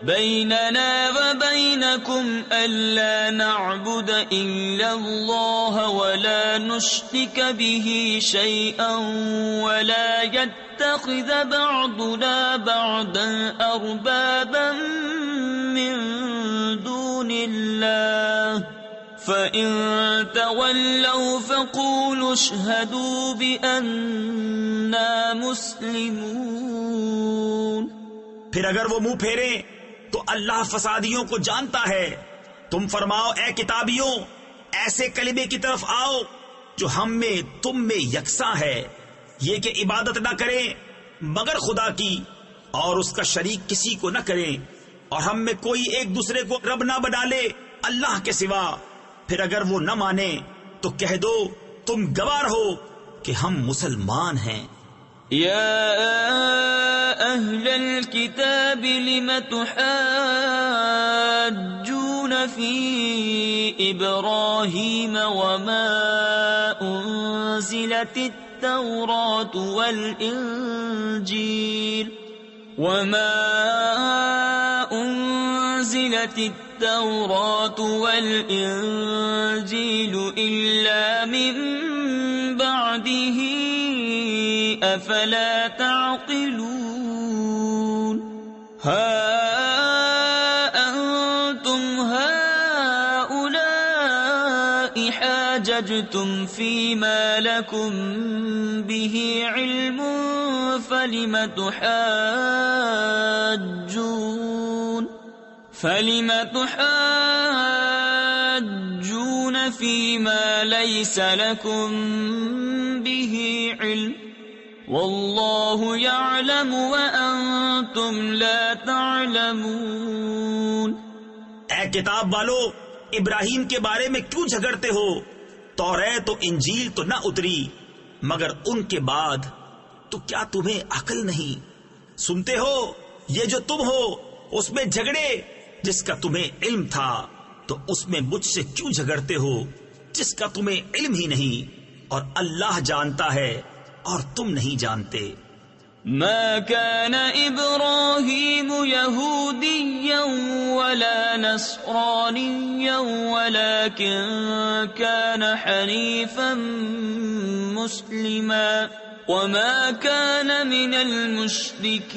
بيننا وبينكم ألا نعبد إلا الله ولا نشرك به شيئا ولا يتخذ بعضنا بعضا أربابا من دون الله فإن تولوا فقولوا اشهدوا بأننا مسلمون۔ پھر اگر وہ منہ پھیرے تو اللہ فسادیوں کو جانتا ہے۔ تم فرماؤ اے کتابیوں، ایسے کلمے کی طرف آؤ جو ہم میں تم میں یکساں ہے، یہ کہ عبادت نہ کریں مگر خدا کی، اور اس کا شریک کسی کو نہ کریں، اور ہم میں کوئی ایک دوسرے کو رب نہ بنا لے اللہ کے سوا۔ پھر اگر وہ نہ مانے تو کہہ دو تم گواہ ہو کہ ہم مسلمان ہیں۔ يا أهل الكتاب لم تحاجون في إبراهيم وما أنزلت التوراة والإنجيل إلا من بعده أفلا تعقلون۔ ها أنتم هؤلاء حاججتم فيما لكم به علم فلم تحاجون فيما ليس لكم به علم واللہ یعلم وانتم لا تعلمون۔ اے کتاب والو، ابراہیم کے بارے میں کیوں جھگڑتے ہو؟ توریت و انجیل تو نہ اتری مگر ان کے بعد، تو کیا تمہیں عقل نہیں؟ سنتے ہو یہ جو تم ہو اس میں جھگڑے جس کا تمہیں علم تھا، تو اس میں مجھ سے کیوں جھگڑتے ہو جس کا تمہیں علم ہی نہیں؟ اور اللہ جانتا ہے اور تم نہیں جانتے۔ ما كان إبراهيم يهوديا ولا نصرانيا ولكن كان حنيفا مسلما وما كان من المشركين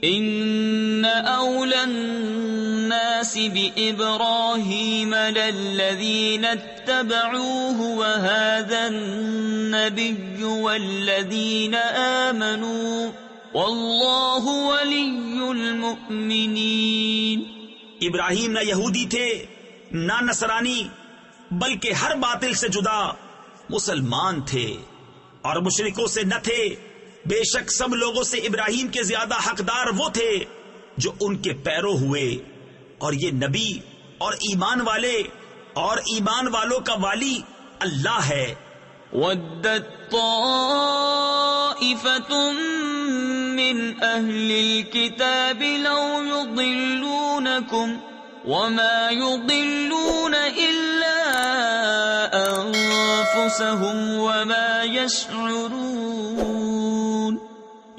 إن أولى الناس بإبراهيم للذين اتبعوه وهذا النبي والذين آمنوا والله ولي المؤمنين۔ ابراہیم نہ یہودی تھے نہ نصرانی، بلکہ ہر باطل سے جدا مسلمان تھے اور مشرکوں سے نہ تھے۔ بے شک سب لوگوں سے ابراہیم کے زیادہ حقدار وہ تھے جو ان کے پیرو ہوئے، اور یہ نبی اور ایمان والے اور ایمان والوں کا والی اللہ ہے۔ وَدَّتْ طَائِفَةٌ مِّنْ أَهْلِ الْكِتَابِ لَوْ يُضِلُّونَكُمْ وَمَا يُضِلُّونَ إِلَّا أَنفُسَهُمْ وَمَا يَشْعُرُونَ۔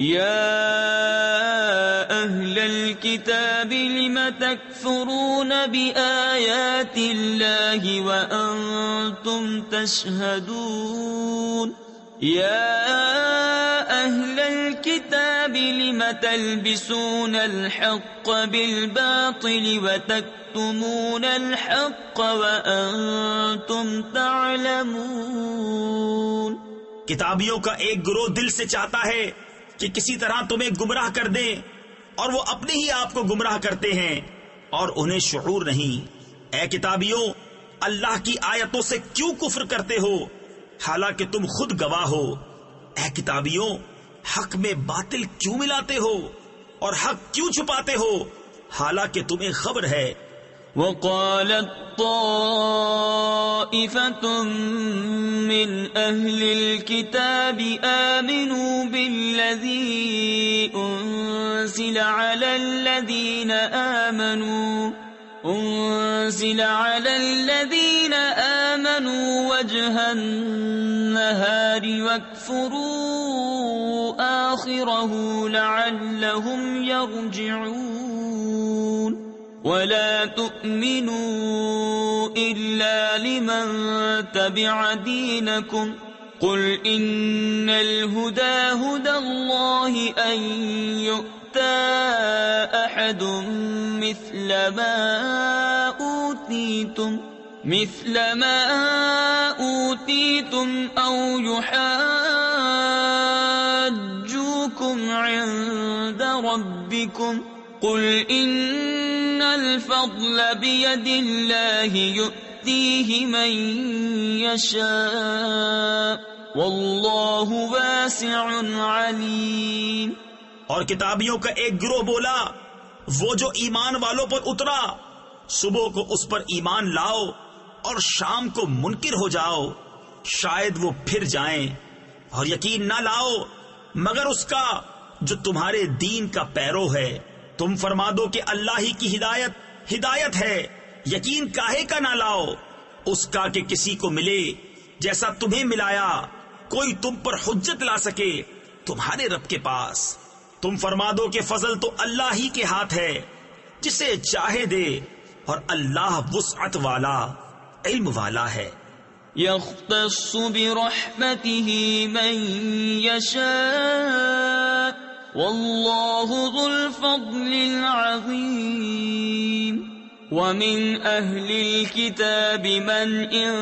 يَا أَهْلَ الْكِتَابِ لِمَ تَكْفُرُونَ بِآيَاتِ اللَّهِ وَأَنْتُمْ تَشْهَدُونَ۔ يَا أَهْلَ الْكِتَابِ لِمَ تَلْبِسُونَ الْحَقَّ بِالْبَاطِلِ وَتَكْتُمُونَ الْحَقَّ وَأَنْتُمْ تَعْلَمُونَ۔ کتابیوں کا ایک گروہ دل سے چاہتا ہے کہ کسی طرح تمہیں گمراہ کر دیں، اور وہ اپنے ہی آپ کو گمراہ کرتے ہیں اور انہیں شعور نہیں۔ اے کتابیوں، اللہ کی آیتوں سے کیوں کفر کرتے ہو حالانکہ تم خود گواہ ہو؟ اے کتابیوں، حق میں باطل کیوں ملاتے ہو اور حق کیوں چھپاتے ہو حالانکہ تمہیں خبر ہے. وقالت طائفة من أهل الكتاب آمنوا بالذي أنزل على الذين آمنوا وجه النهار واكفروا آخره لعلهم يرجعون. ولا تؤمنوا إلا لمن تبع دينكم قل إن الهدى هدى الله أن يؤتى أحد مثل ما أوتيتم أو يحاجوكم عند ربكم قل إن الفضل بيد الله يؤتيه من يشاء والله واسع عليم. اور کتابیوں کا ایک گروہ بولا وہ جو ایمان والوں پر اترا صبح کو اس پر ایمان لاؤ اور شام کو منکر ہو جاؤ شاید وہ پھر جائیں اور یقین نہ لاؤ مگر اس کا جو تمہارے دین کا پیرو ہے. تم فرما دو کہ اللہ ہی کی ہدایت ہے یقین کاہے کا نہ لاؤ اس کا کہ کسی کو ملے جیسا تمہیں ملایا کوئی تم پر حجت لا سکے تمہارے رب کے پاس. تم فرما دو کہ فضل تو اللہ ہی کے ہاتھ ہے جسے چاہے دے اور اللہ وسعت والا علم والا ہے. يختص برحمته من يشاء والله ذو الفضل العظيم. ومن أهل الكتاب من إن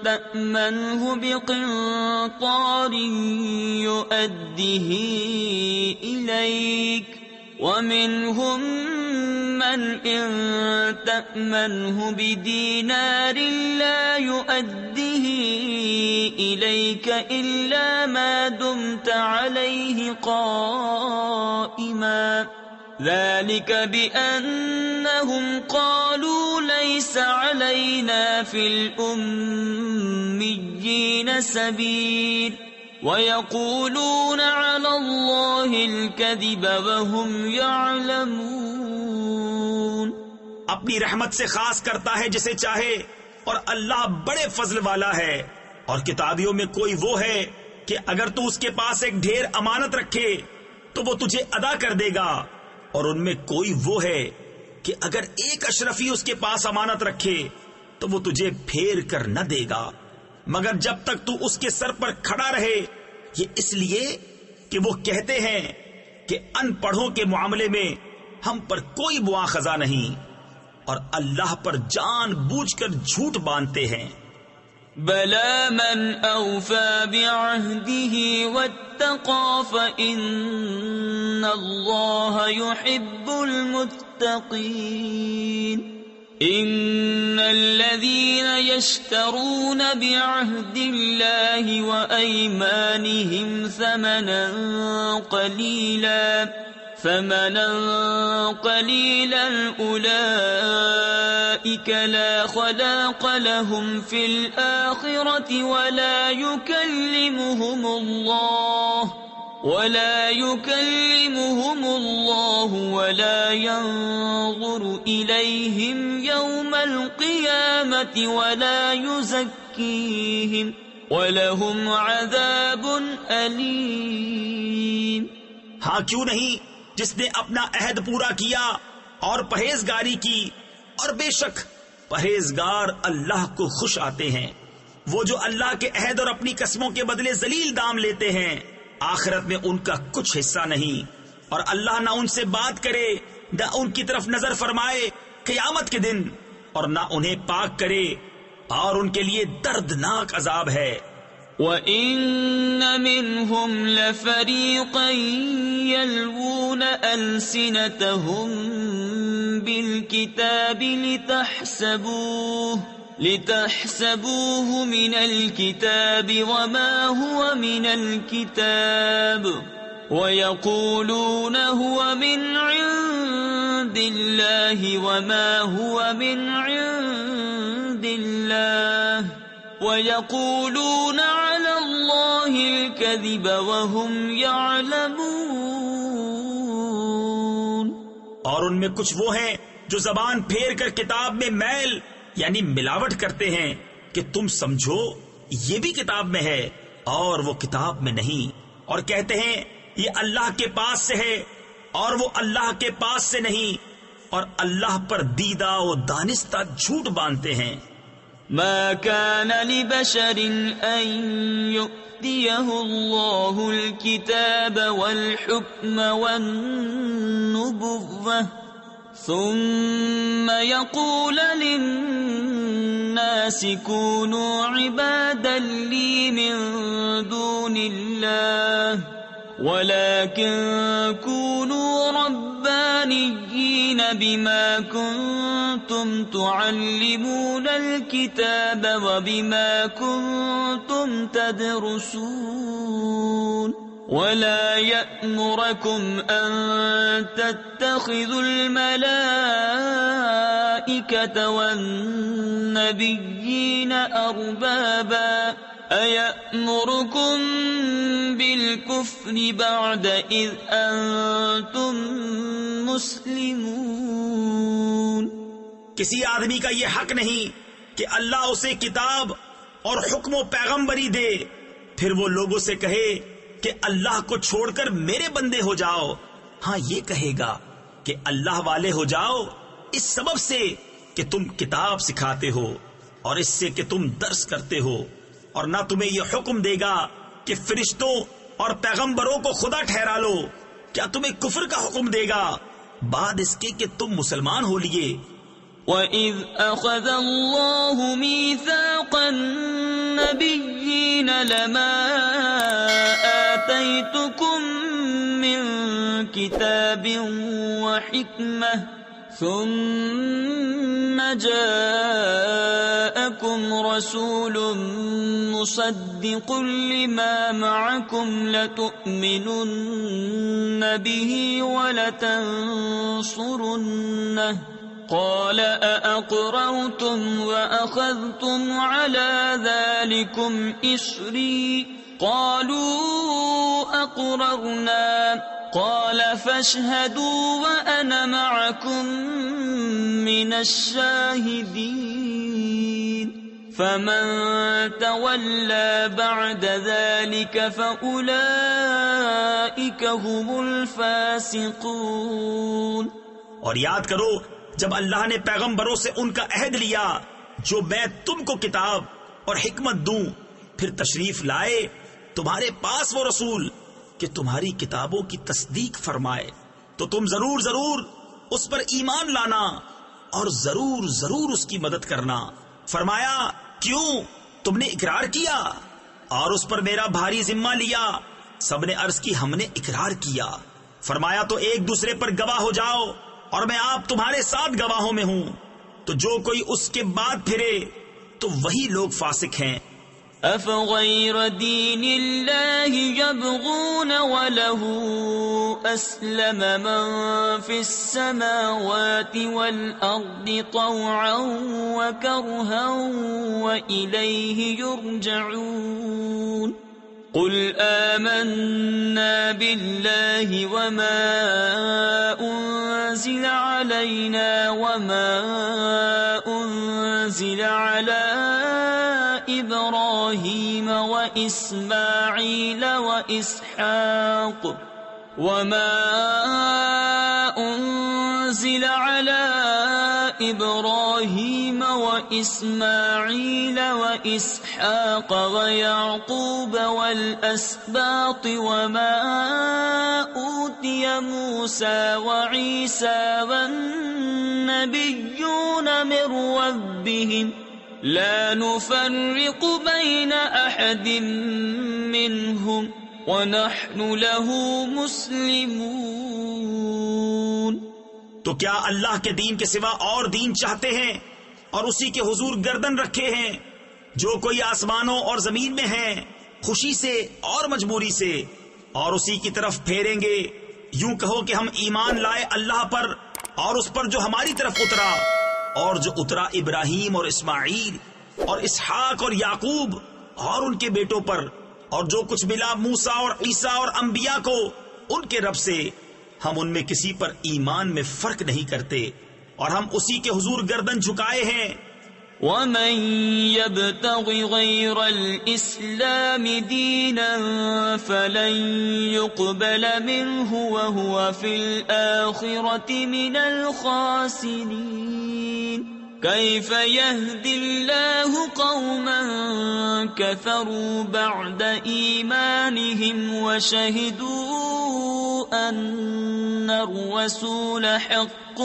تأمنه بقنطار يؤديه إليك ومنهم من إن تأمنه بدينار لا يؤديه إليك إلا ما دمت عليه قائما ذلك بأنهم قالوا ليس علينا في الأميين سبيل ويقولون على الله الكذب وهم يعلمون. اپنی رحمت سے خاص کرتا ہے جسے چاہے اور اللہ بڑے فضل والا ہے. اور کتابیوں میں کوئی وہ ہے کہ اگر تو اس کے پاس ایک ڈھیر امانت رکھے تو وہ تجھے ادا کر دے گا اور ان میں کوئی وہ ہے کہ اگر ایک اشرفی اس کے پاس امانت رکھے تو وہ تجھے پھیر کر نہ دے گا مگر جب تک تو اس کے سر پر کھڑا رہے. یہ اس لیے کہ وہ کہتے ہیں کہ ان پڑھوں کے معاملے میں ہم پر کوئی مواخذہ نہیں اور اللہ پر جان بوجھ کر جھوٹ باندھتے ہیں. بلى من أوفى بعهده واتقى فإن الله يحب المتقين. إن الذين يشترون بعهد الله وأيمانهم ثمنا قليلا أولئك لا خلاق لهم في الآخرة ولا يكلمهم الله ولا ينظر إليهم يوم القيامة ولا يزكيهم وَلَهُمْ عَذَابٌ أَلِيمٌ. ہاں کیوں نہیں جس نے اپنا عہد پورا کیا اور پرہیزگاری کی اور بے شک پرہیزگار اللہ کو خوش آتے ہیں. وہ جو اللہ کے عہد اور اپنی قسموں کے بدلے ذلیل دام لیتے ہیں آخرت میں ان کا کچھ حصہ نہیں اور اللہ نہ ان سے بات کرے نہ ان کی طرف نظر فرمائے قیامت کے دن اور نہ انہیں پاک کرے اور ان کے لیے دردناک عذاب ہے. وَإِنَّ مِنْهُمْ لَفَرِيقًا يَلْوُونَ أَلْسِنَتَهُمْ بِالْكِتَابِ لِتَحْسَبُوهُ مِنَ الْكِتَابِ وَمَا هُوَ مِنَ الْكِتَابِ وَيَقُولُونَ هُوَ مِنْ عِنْدِ اللَّهِ وَمَا هُوَ مِنْ عِنْدِ اللَّهِ وَيَقُولُونَ عَلَى اللَّهِ الْكَذِبَ وَهُمْ يَعْلَمُونَ۔ اور ان میں کچھ وہ ہیں جو زبان پھیر کر کتاب میں میل یعنی ملاوٹ کرتے ہیں کہ تم سمجھو یہ بھی کتاب میں ہے اور وہ کتاب میں نہیں، اور کہتے ہیں یہ اللہ کے پاس سے ہے اور وہ اللہ کے پاس سے نہیں، اور اللہ پر دیدہ و دانستہ جھوٹ باندھتے ہیں۔ ما كان لبشر أن يؤتيه الله الكتاب والحكم والنبوة ثم يقول للناس كونوا عبادا لي من دون الله ولكن كونوا ربانيين بما كنتم تعلمون الكتاب وبما كنتم تدرسون ولا يأمركم أن تتخذوا الملائكة والنبيين أربابا أَيَأْمُرُكُمْ بِالْكُفْرِ بَعْدَ إِذْ أَنْتُمْ مُسْلِمُونَ۔ کسی آدمی کا یہ حق نہیں کہ اللہ اسے کتاب اور حکم و پیغمبری دے پھر وہ لوگوں سے کہے کہ اللہ کو چھوڑ کر میرے بندے ہو جاؤ۔ ہاں یہ کہے گا کہ اللہ والے ہو جاؤ اس سبب سے کہ تم کتاب سکھاتے ہو اور اس سے کہ تم درس کرتے ہو، اور نہ تمہیں یہ حکم دے گا کہ فرشتوں اور پیغمبروں کو خدا ٹھہرا لو۔ کیا تمہیں کفر کا حکم دے گا بعد اس کے کہ تم مسلمان ہو لیے؟ وَإِذْ أَخَذَ اللَّهُ مِيثَاقَ النَّبِيِّينَ لَمَا آتَيْتُكُم مِّن كِتَابٍ وَحِكْمَةٍ ثُمَّ جَاءَكُمْ رَسُولٌ مُصَدِّقٌ لِّمَا مَعَكُمْ لَتُؤْمِنُنَّ بِهِ وَلَتَنصُرُنَّهُ قَالَ أَأَقْرَرْتُمْ وَأَخَذْتُمْ عَلَى ذَلِكُمْ إِصْرِي قَالُوا أَقْرَرْنَا قَالَ فَاشْهَدُوا وَأَنَا مَعَكُمْ مِنَ الشَّاهِدِينَ فَمَن تَوَلَّى بَعْدَ ذَلِكَ فَأُولَئِكَ هُمُ الْفَاسِقُونَ۔ اور یاد کرو جب اللہ نے پیغمبروں سے ان کا عہد لیا جو میں تم کو کتاب اور حکمت دوں، پھر تشریف لائے تمہارے پاس وہ رسول کہ تمہاری کتابوں کی تصدیق فرمائے تو تم ضرور ضرور اس پر ایمان لانا اور ضرور ضرور اس کی مدد کرنا۔ فرمایا کیوں تم نے اقرار کیا اور اس پر میرا بھاری ذمہ لیا؟ سب نے عرض کی ہم نے اقرار کیا۔ فرمایا تو ایک دوسرے پر گواہ ہو جاؤ اور میں آپ تمہارے ساتھ گواہوں میں ہوں، تو جو کوئی اس کے بعد پھرے تو وہی لوگ فاسق ہیں۔ أَفَغَيْرَ دِينِ اللَّهِ يَبْغُونَ وَلَهُ أَسْلَمَ مَن فِي السَّمَاوَاتِ وَالْأَرْضِ طَوْعًا وَكَرْهًا وَإِلَيْهِ يُرْجَعُونَ قُلْ آمَنَّا بِاللَّهِ وَمَا أُنزِلَ عَلَيْنَا وَمَا أُنزِلَ عَلَى إبراهيم وإسماعيل وإسحاق وما أنزل على إبراهيم وإسماعيل وإسحاق ويعقوب والأسباط وما أوتي موسى وعيسى والنبيون من ربهم لا نفرق بين أحد منهم ونحن له مسلمون۔ تو کیا اللہ کے دین کے سوا اور دین چاہتے ہیں اور اسی کے حضور گردن رکھے ہیں؟ جو کوئی آسمانوں اور زمین میں ہیں خوشی سے اور مجبوری سے، اور اسی کی طرف پھیریں گے. یوں کہو کہ ہم ایمان لائے اللہ پر اور اس پر جو ہماری طرف اترا، اور جو اترا ابراہیم اور اسماعیل اور اسحاق اور یعقوب اور ان کے بیٹوں پر، اور جو کچھ ملا موسیٰ اور عیسیٰ اور انبیاء کو ان کے رب سے. ہم ان میں کسی پر ایمان میں فرق نہیں کرتے، اور ہم اسی کے حضور گردن جھکائے ہیں. ومن يبتغ غير الإسلام دينا فلن يقبل منه وهو في الآخرة من الخاسرين. كيف يهدي الله قوما كفروا بعد إيمانهم وشهدوا أن الرسول حق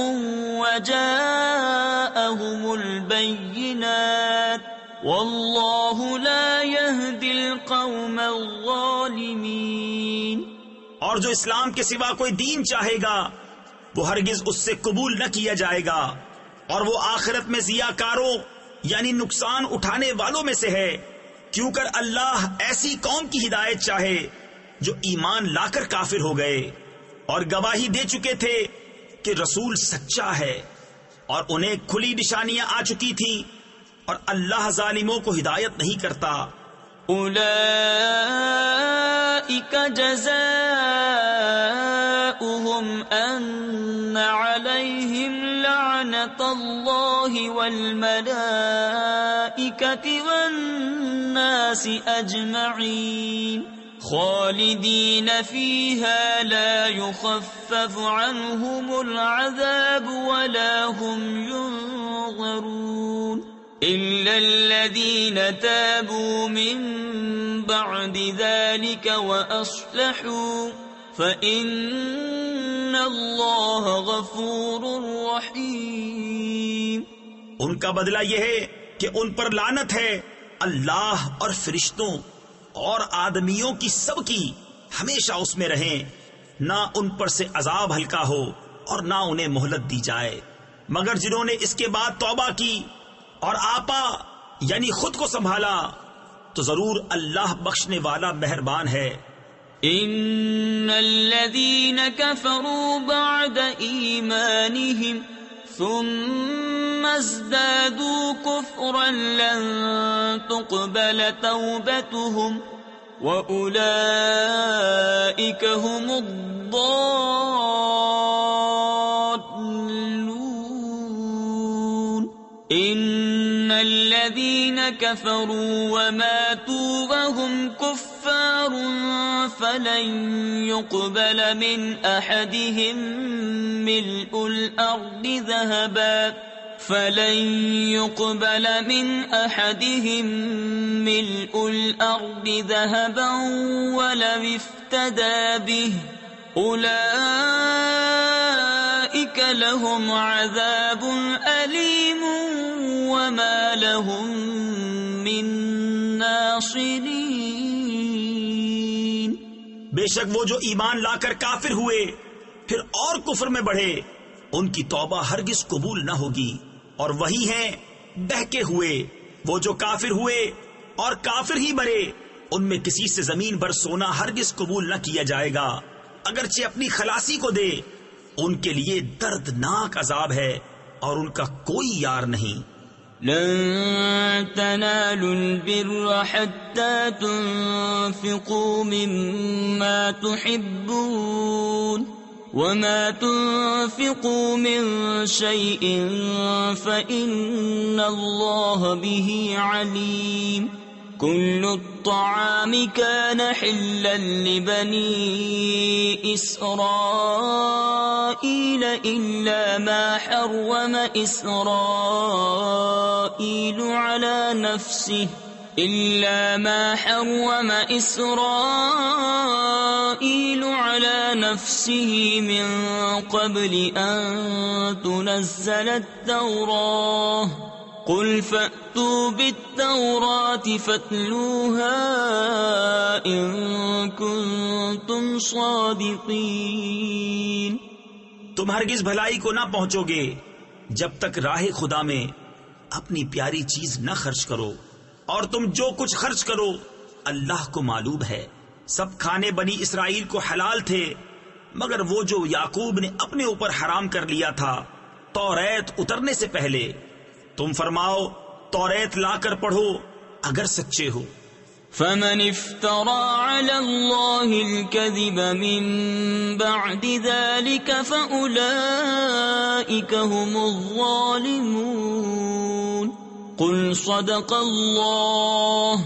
وجاءهم البينات والله لا يهدي القوم الظالمين. اور جو اسلام کے سوا کوئی دین چاہے گا وہ ہرگز اس سے قبول نہ کیا جائے گا، اور وہ آخرت میں ضیاءکاروں یعنی نقصان اٹھانے والوں میں سے ہے. کیوں کر اللہ ایسی قوم کی ہدایت چاہے جو ایمان لا کر کافر ہو گئے اور گواہی دے چکے تھے کہ رسول سچا ہے، اور انہیں کھلی نشانیاں آ چکی تھیں، اور اللہ ظالموں کو ہدایت نہیں کرتا. اولئک جزاؤہم ان علیہم لعنت اللہ والملائکۃ والناس اجمعین خالدین فیہا لا یخفف عنہم العذاب ولا هم ينظرون إلا الذين تابوا من بعد ذلك وأصلحوا فإن الله غفور رحيم. ان کا بدلہ یہ ہے کہ ان پر لعنت ہے، اللہ اور فرشتوں اور آدمیوں کی سب کی ہمیشہ اس میں رہیں، نہ ان پر سے عذاب ہلکا ہو اور نہ انہیں مہلت دی جائے، مگر جنہوں نے اس کے بعد توبہ کی اور آپا یعنی خود کو سنبھالا تو ضرور اللہ بخشنے والا مہربان ہے. ان الذين كفروا بعد ایمانهم ثم ازدادوا كفرا لن تقبل توبتهم واولئك هم الضالون. ان الذين كفروا وماتوا وهم كفار فلن يقبل من احدهم ملء الارض ذهبا ولو افتدى به اولئك لهم عذاب الیم وما لهم من ناصرین. بے شک وہ جو ایمان لا کر کافر ہوئے پھر اور کفر میں بڑھے ان کی توبہ ہرگز قبول نہ ہوگی، اور وہی ہیں بہکے ہوئے وہ جو کافر ہوئے اور کافر ہی مرے، ان میں کسی سے زمین بھر سونا ہرگز قبول نہ کیا جائے گا اگرچہ اپنی خلاصی کو دے. ان کے لیے دردناک عذاب ہے اور ان کا کوئی یار نہیں. لن تنالوا البر حتى تنفقوا مما تحبون وما تنفقوا من شيء فإن الله به عليم. كل الطعام كان حلا لبني إسرائيل إلا ما حرم إسرائيل على نفسه من قبل أن تنزل التوراة قل فأتوا بالتوراة فاتلوها إن كنتم صادقين. تم ہرگز بھلائی کو نہ پہنچو گے جب تک راہ خدا میں اپنی پیاری چیز نہ خرچ کرو، اور تم جو کچھ خرچ کرو اللہ کو معلوم ہے. سب کھانے بنی اسرائیل کو حلال تھے مگر وہ جو یعقوب نے اپنے اوپر حرام کر لیا تھا توریت اترنے سے پہلے۔ تم فرماؤ توریت لا کر پڑھو اگر سچے ہو۔ فمن افترى على الله الكذب من بعد ذلك فأولئك هم الظالمون۔ قل صدق الله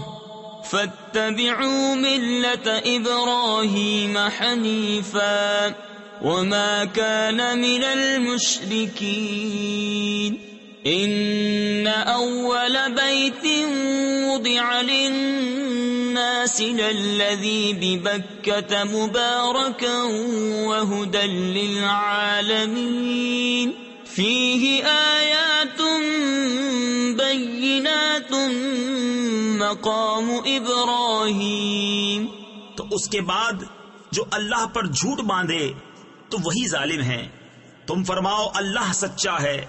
فاتبعوا ملة إبراهيم حنيفا وما كان من المشركين۔ إن أول بيت وضع للناس للذي ببكة مباركا وهدى للعالمين فيه آيات بينات مقام إبراهيم۔ تو اس کے بعد جو اللہ پر جھوٹ باندھے تو وہی ظالم ہیں۔ تم فرماؤ اللہ سچا ہے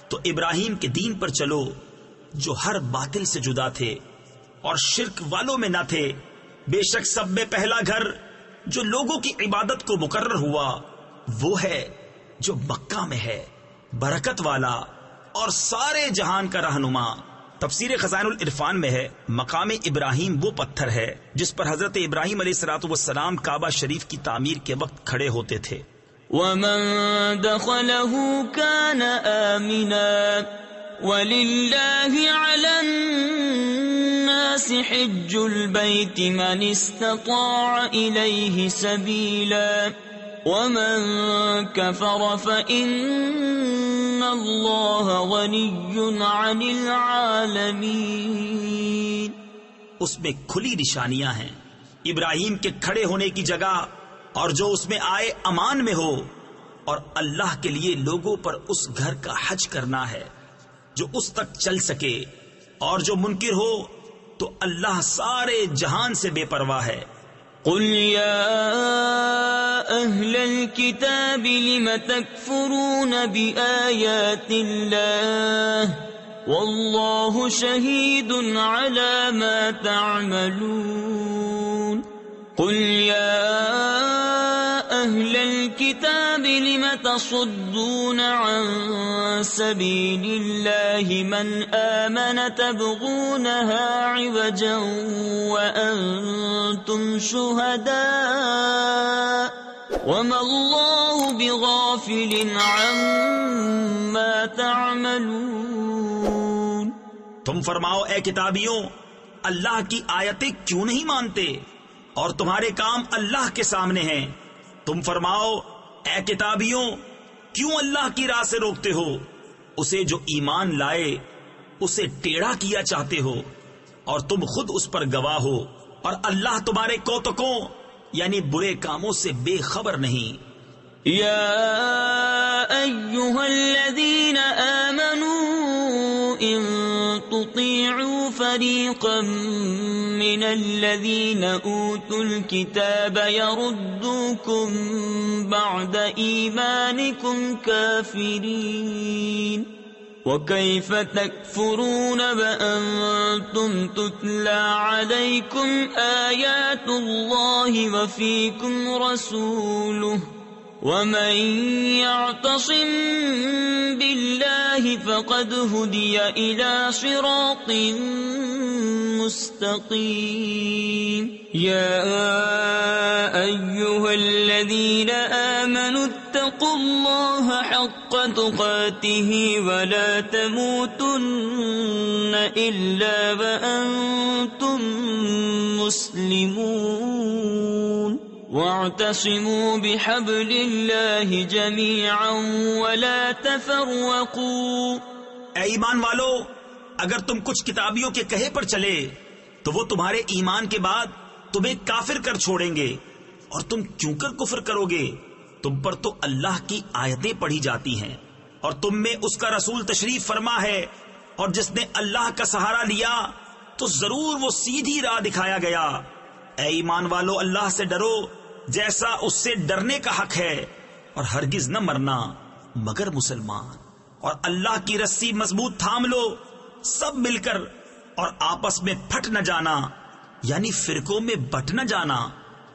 تو ابراہیم کے دین پر چلو جو ہر باطل سے جدا تھے اور شرک والوں میں نہ تھے۔ بے شک سب میں پہلا گھر جو لوگوں کی عبادت کو مقرر ہوا وہ ہے جو مکہ میں ہے، برکت والا اور سارے جہان کا رہنما۔ تفسیر خزائن العرفان میں ہے مقام ابراہیم وہ پتھر ہے جس پر حضرت ابراہیم علیہ الصلوۃ والسلام کعبہ شریف کی تعمیر کے وقت کھڑے ہوتے تھے۔ ومن دخله كان آمنا ولله على الناس حج البيت من استطاع إليه سبيلا ومن كفر فإن الله غني عن العالمين۔ اس میں کھلی نشانیاں ہیں ابراہیم کے کھڑے ہونے کی جگہ، اور جو اس میں آئے امان میں ہو، اور اللہ کے لیے لوگوں پر اس گھر کا حج کرنا ہے جو اس تک چل سکے، اور جو منکر ہو تو اللہ سارے جہان سے بے پرواہ ہے۔ قل يا أهل الكتاب لم تكفرون بآيات الله والله شهيد على ما تعملون۔ قل يا أهل الكتاب لم تصدون عن سبيل الله من آمن تبغونها عوجا وأنتم شهداء وما الله بغافل عما تعملون۔ تم فرماؤ اے کتابیوں اللہ کی آیتیں کیوں نہیں مانتے اور تمہارے کام اللہ کے سامنے ہیں۔ تم فرماؤ اے کتابیوں کیوں اللہ کی راہ سے روکتے ہو اسے جو ایمان لائے، اسے ٹیڑھا کیا چاہتے ہو، اور تم خود اس پر گواہ ہو، اور اللہ تمہارے کوتکوں یعنی برے کاموں سے بے خبر نہیں۔ یا ایھا الذین آمنوا ان تطیعوا فریقا من الذین اوتوا الکتاب یردوکم بعد ایمانکم کافرین وَكَيْفَ تَكْفُرُونَ وَأَنْتُمْ تُتْلَى عَلَيْكُمْ آيَاتُ اللَّهِ وَفِيكُمْ رَسُولُهُ وَمَنْ يَعْتَصِمْ بِاللَّهِ فَقَدْ هُدِيَ إِلَى صِرَاطٍ مُسْتَقِيمٍ يَا أَيُّهَا الَّذِينَ آمَنُوا اتقوا الله حق تقاته ولا تموتن إلا وأنتم مسلمون واعتصموا بحبل الله جميعا ولا تفرقوا۔ اے ایمان والو اگر تم کچھ کتابیوں کے کہے پر چلے تو وہ تمہارے ایمان کے بعد تمہیں کافر کر چھوڑیں گے، اور تم کیوں کر کفر کرو گے؟ تم پر تو اللہ کی آیتیں پڑھی جاتی ہیں اور تم میں اس کا رسول تشریف فرما ہے، اور جس نے اللہ کا سہارا لیا تو ضرور وہ سیدھی راہ دکھایا گیا۔ اے ایمان والو اللہ سے ڈرو جیسا اس سے ڈرنے کا حق ہے، اور ہرگز نہ مرنا مگر مسلمان، اور اللہ کی رسی مضبوط تھام لو سب مل کر، اور آپس میں پھٹ نہ جانا یعنی فرقوں میں بٹ نہ جانا،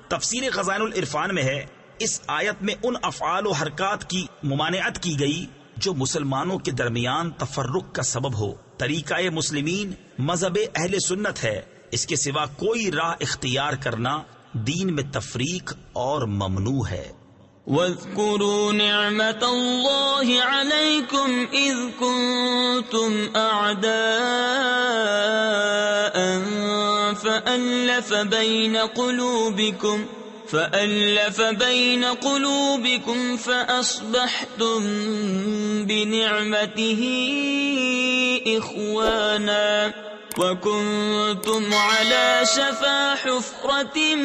تفسیر خزائن العرفان میں ہے، اس آیت میں ان افعال و حرکات کی ممانعت کی گئی جو مسلمانوں کے درمیان تفرق کا سبب ہو۔ طریقہ مسلمین مذہب اہل سنت ہے، اس کے سوا کوئی راہ اختیار کرنا دین میں تفریق اور ممنوع ہے۔ وَاذْكُرُوا نِعْمَةَ اللَّهِ عَلَيْكُمْ إِذْ كُنْتُمْ أَعْدَاءً فَأَلَّفَ بَيْنَ قُلُوبِكُمْ فَأَصْبَحْتُمْ بِنِعْمَتِهِ إِخْوَانًا وَكُنْتُمْ عَلَى شَفَا حُفْرَةٍ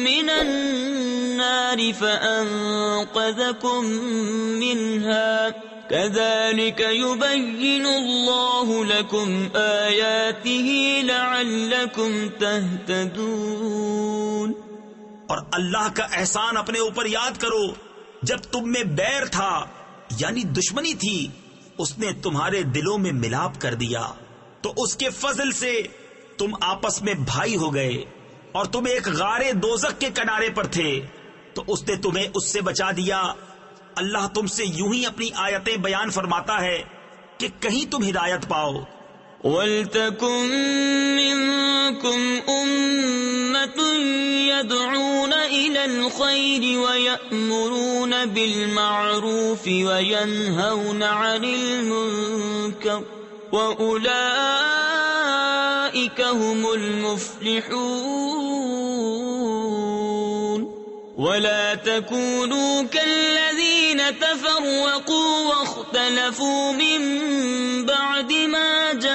مِّنَ النَّارِ فَأَنقَذَكُم مِّنْهَا كَذَلِكَ يُبَيِّنُ اللَّهُ لَكُمْ آيَاتِهِ لَعَلَّكُمْ تَهْتَدُونَ۔ اور اللہ کا احسان اپنے اوپر یاد کرو، جب تم میں بیر تھا یعنی دشمنی تھی، اس نے تمہارے دلوں میں ملاپ کر دیا، تو اس کے فضل سے تم آپس میں بھائی ہو گئے، اور تم ایک غار دوزخ کے کنارے پر تھے تو اس نے تمہیں اس سے بچا دیا۔ اللہ تم سے یوں ہی اپنی آیتیں بیان فرماتا ہے کہ کہیں تم ہدایت پاؤ۔ وَلْتَكُن مِّنكُمْ أُمَّةٌ يَدْعُونَ إِلَى الْخَيْرِ وَيَأْمُرُونَ بِالْمَعْرُوفِ وَيَنْهَوْنَ عَنِ الْمُنكَرِ وَأُولَئِكَ هُمُ الْمُفْلِحُونَ۔ وَلَا تَكُونُوا كَالَّذِينَ تَفَرَّقُوا وَاخْتَلَفُوا مِن بَعْدِ مَا جَاءَهُمُ